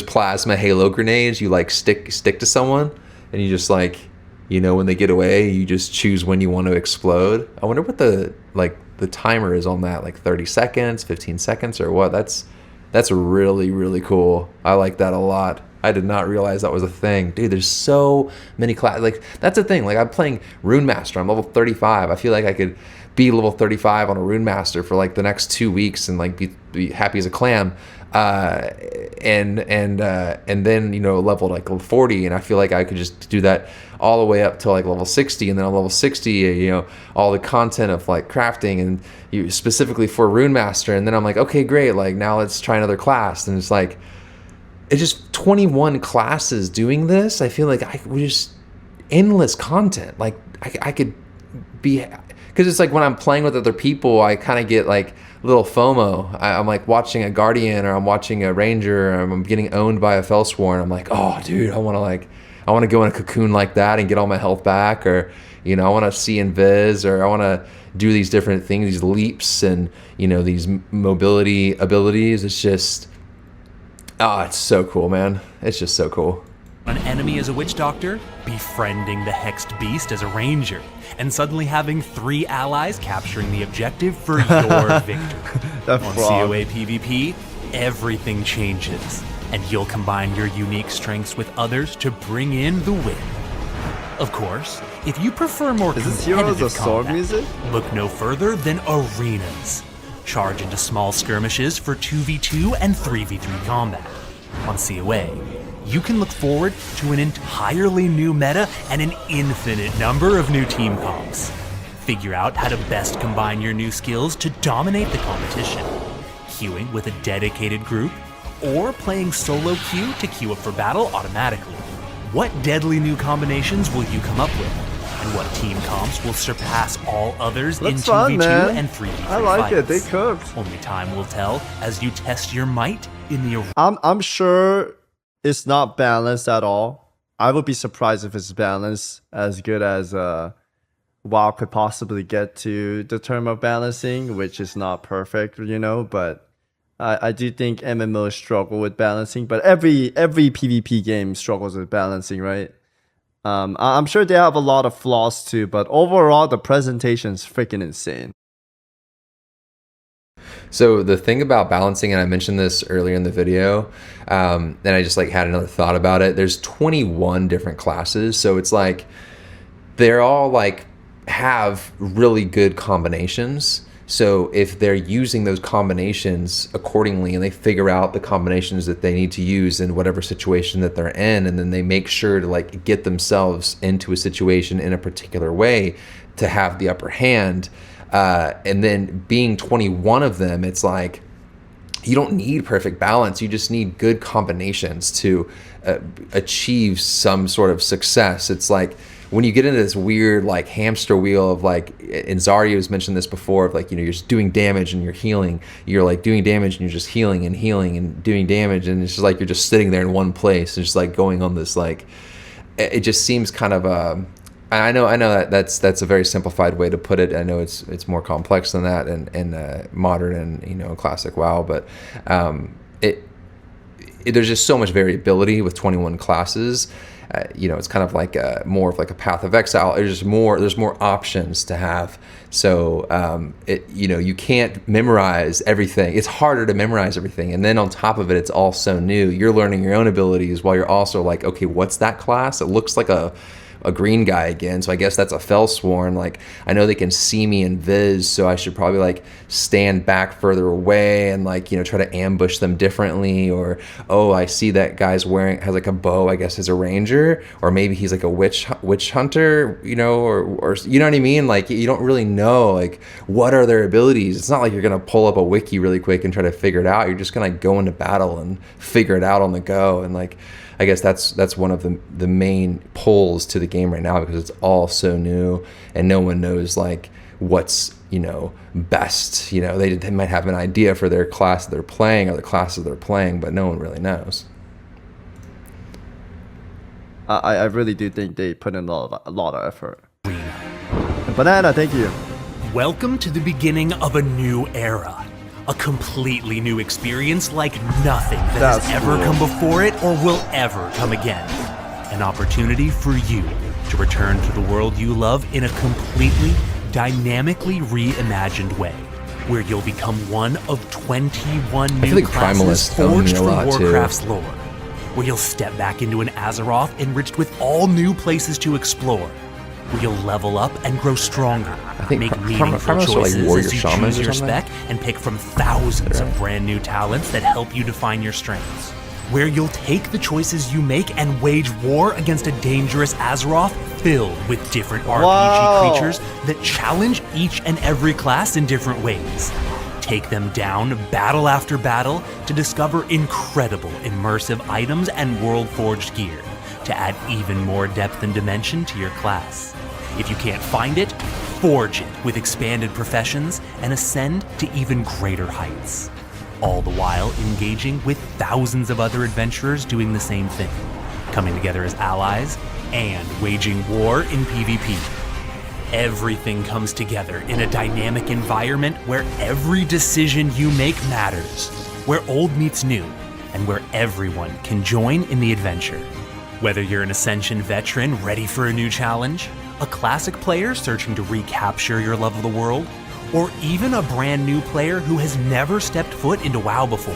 plasma halo grenades you like stick to someone and you just like, you know, when they get away, you just choose when you want to explode. I wonder what the timer is on that, like 30 seconds, 15 seconds or what? That's really, really cool. I like that a lot. I did not realize that was a thing. Dude, there's so many classes. Like, that's the thing. Like, I'm playing Rune Master. I'm level 35. I feel like I could be level 35 on a Rune Master for, like, the next 2 weeks and, like, be happy as a clam. And then, you know, level, like, level 40. And I feel like I could just do that all the way up to, like, level 60. And then on level 60, you know, all the content of, like, crafting and you specifically for Rune Master. And then I'm like, okay, great. Like, now let's try another class. And it's like, it's just 21 classes doing this. I feel like we just endless content. Like I could be, because it's like when I'm playing with other people, I kind of get like a little FOMO. I'm like watching a Guardian or I'm watching a Ranger or I'm getting owned by a Fellsworn. I'm like, oh dude, I want to go in a cocoon like that and get all my health back, or you know, I want to see invis, or I want to do these different things, these leaps and you know these mobility abilities. It's just. Oh, it's so cool, man. It's just so cool. an enemy as a witch doctor, befriending the hexed beast as a ranger, and suddenly having 3 allies capturing the objective for your victory. On COA PvP, everything changes, and you'll combine your unique strengths with others to bring in the win. Of course, if you prefer more competitive combat, look no further than arenas. Charge into small skirmishes for 2v2 and 3v3 combat. On COA, you can look forward to an entirely new meta and an infinite number of new team comps. Figure out how to best combine your new skills to dominate the competition. Queuing with a dedicated group, or playing solo queue to queue up for battle automatically. What deadly new combinations will you come up with? And what team comps will surpass all others in 2v2 and 3v3 I like fights? it, they cooked. Only time will tell as you test your might in the arena. I'm sure it's not balanced at all. I would be surprised if it's balanced as good as WoW could possibly get to the term of balancing, which is not perfect, but I do think MMOs struggle with balancing, but every PvP game struggles with balancing, right? I'm sure they have a lot of flaws too, but overall the presentation is freaking insane. So the thing about balancing, and I mentioned this earlier in the video, and I just had another thought about it. There's 21 different classes, so it's they're all have really good combinations. So if they're using those combinations accordingly and they figure out the combinations that they need to use in whatever situation that they're in, and then they make sure to get themselves into a situation in a particular way to have the upper hand, and then being 21 of them, it's you don't need perfect balance. You just need good combinations to achieve some sort of success. It's when you get into this weird hamster wheel of and Zarya's mentioned this before, of you're just doing damage and you're healing. You're doing damage and you're just healing and doing damage, and it's just you're just sitting there in one place and just going on this it just seems kind of I know that's a very simplified way to put it. I know it's more complex than that in modern and classic WoW, but there's just so much variability with 21 classes. It's kind of more of a path of exile. There's more options to have. So you can't memorize everything. It's harder to memorize everything. And then on top of it, it's all so new. You're learning your own abilities while you're also okay, what's that class? It looks like a green guy again, so I guess that's a Fellsworn. I know they can see me in Viz, so I should probably stand back further away and try to ambush them differently. Or I see that guy's has a bow, I guess as a ranger, or maybe he's a witch hunter, or you know what I mean? You don't really know what are their abilities. It's not you're gonna pull up a wiki really quick and try to figure it out. You're just gonna go into battle and figure it out on the go. And I guess that's one of the main pulls to the game right now, because it's all so new and no one knows what's best. They might have an idea for their class that they're playing or the classes they're playing, but no one really knows. I really do think they put in a lot of effort. Banana, thank you. Welcome to the beginning of a new era. A completely new experience like nothing that has ever come before it or will ever come again. An opportunity for you to return to the world you love in a completely, dynamically reimagined way, where you'll become one of 21 new classes forged from Warcraft's lore, where you'll step back into an Azeroth enriched with all new places to explore, where you'll level up and grow stronger, make meaningful choices as you choose your spec, and pick from thousands of brand new talents that help you define your strengths. Where you'll take the choices you make and wage war against a dangerous Azeroth filled with different RPG creatures that challenge each and every class in different ways. Take them down battle after battle to discover incredible immersive items and world-forged gear to add even more depth and dimension to your class. If you can't find it, forge it with expanded professions and ascend to even greater heights. All the while engaging with thousands of other adventurers doing the same thing, coming together as allies and waging war in PvP. Everything comes together in a dynamic environment where every decision you make matters, where old meets new, and where everyone can join in the adventure. Whether you're an Ascension veteran ready for a new challenge, a classic player searching to recapture your love of the world, or even a brand new player who has never stepped foot into WoW before,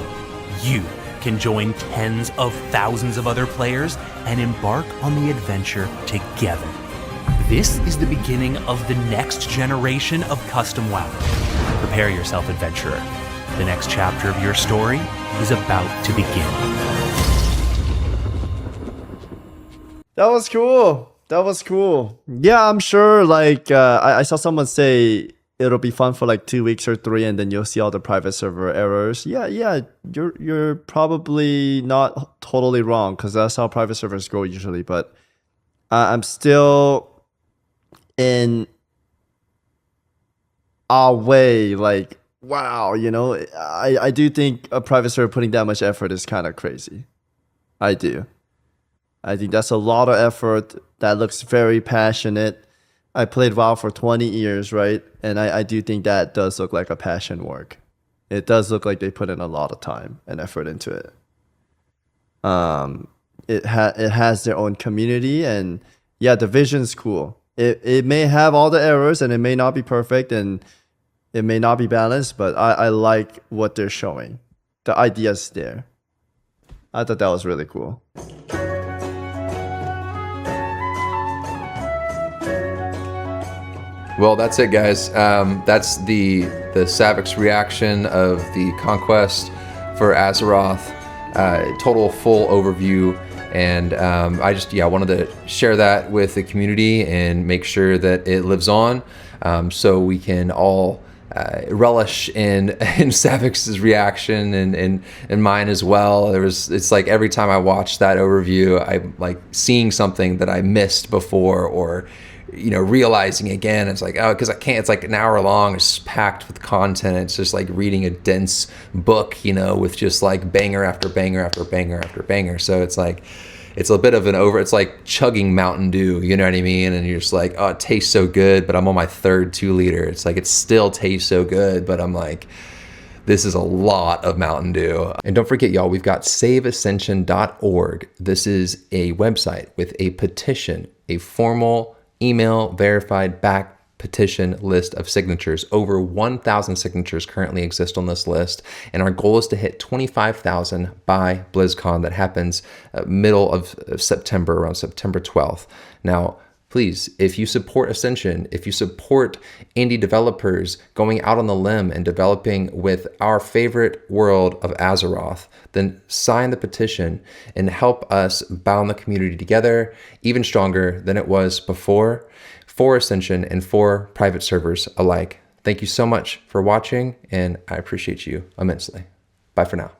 you can join tens of thousands of other players and embark on the adventure together. This is the beginning of the next generation of custom WoW. Prepare yourself, adventurer. The next chapter of your story is about to begin. That was cool. That was cool. Yeah, I'm sure. Like I saw someone say it'll be fun for like 2 weeks or 3, and then you'll see all the private server errors. Yeah. You're probably not totally wrong, because that's how private servers go usually. But I'm still in a way like, wow, I do think a private server putting that much effort is kind of crazy. I do. I think that's a lot of effort. That looks very passionate. I played WoW for 20 years, right? And I do think that does look like a passion work. It does look like they put in a lot of time and effort into it. It has their own community, and yeah, the vision's cool. It may have all the errors, and it may not be perfect, and it may not be balanced, but I like what they're showing. The idea's there. I thought that was really cool. Well, that's it, guys. That's the Savix reaction of the Conquest for Azeroth. Total full overview. And I just wanted to share that with the community and make sure that it lives on, so we can all relish in Savix's reaction and mine as well. It's like every time I watch that overview, I'm like seeing something that I missed before, or realizing again. It's like, because I can't. It's like an hour long. It's packed with content. It's just like reading a dense book, with just like banger after banger after banger after banger. So it's like, it's a bit of an it's like chugging Mountain Dew, you know what I mean? And you're just like, oh, it tastes so good, but I'm on my third 2-liter. It's like, it still tastes so good, but I'm like, this is a lot of Mountain Dew. And don't forget, y'all, we've got saveascension.org. This is a website with a petition, a formal email verified back petition list of signatures. Over 1,000 signatures currently exist on this list, and our goal is to hit 25,000 by BlizzCon. That happens middle of September, around September 12th. Now, please, if you support Ascension, if you support indie developers going out on the limb and developing with our favorite world of Azeroth, then sign the petition and help us bound the community together even stronger than it was before, for Ascension and for private servers alike. Thank you so much for watching, and I appreciate you immensely. Bye for now.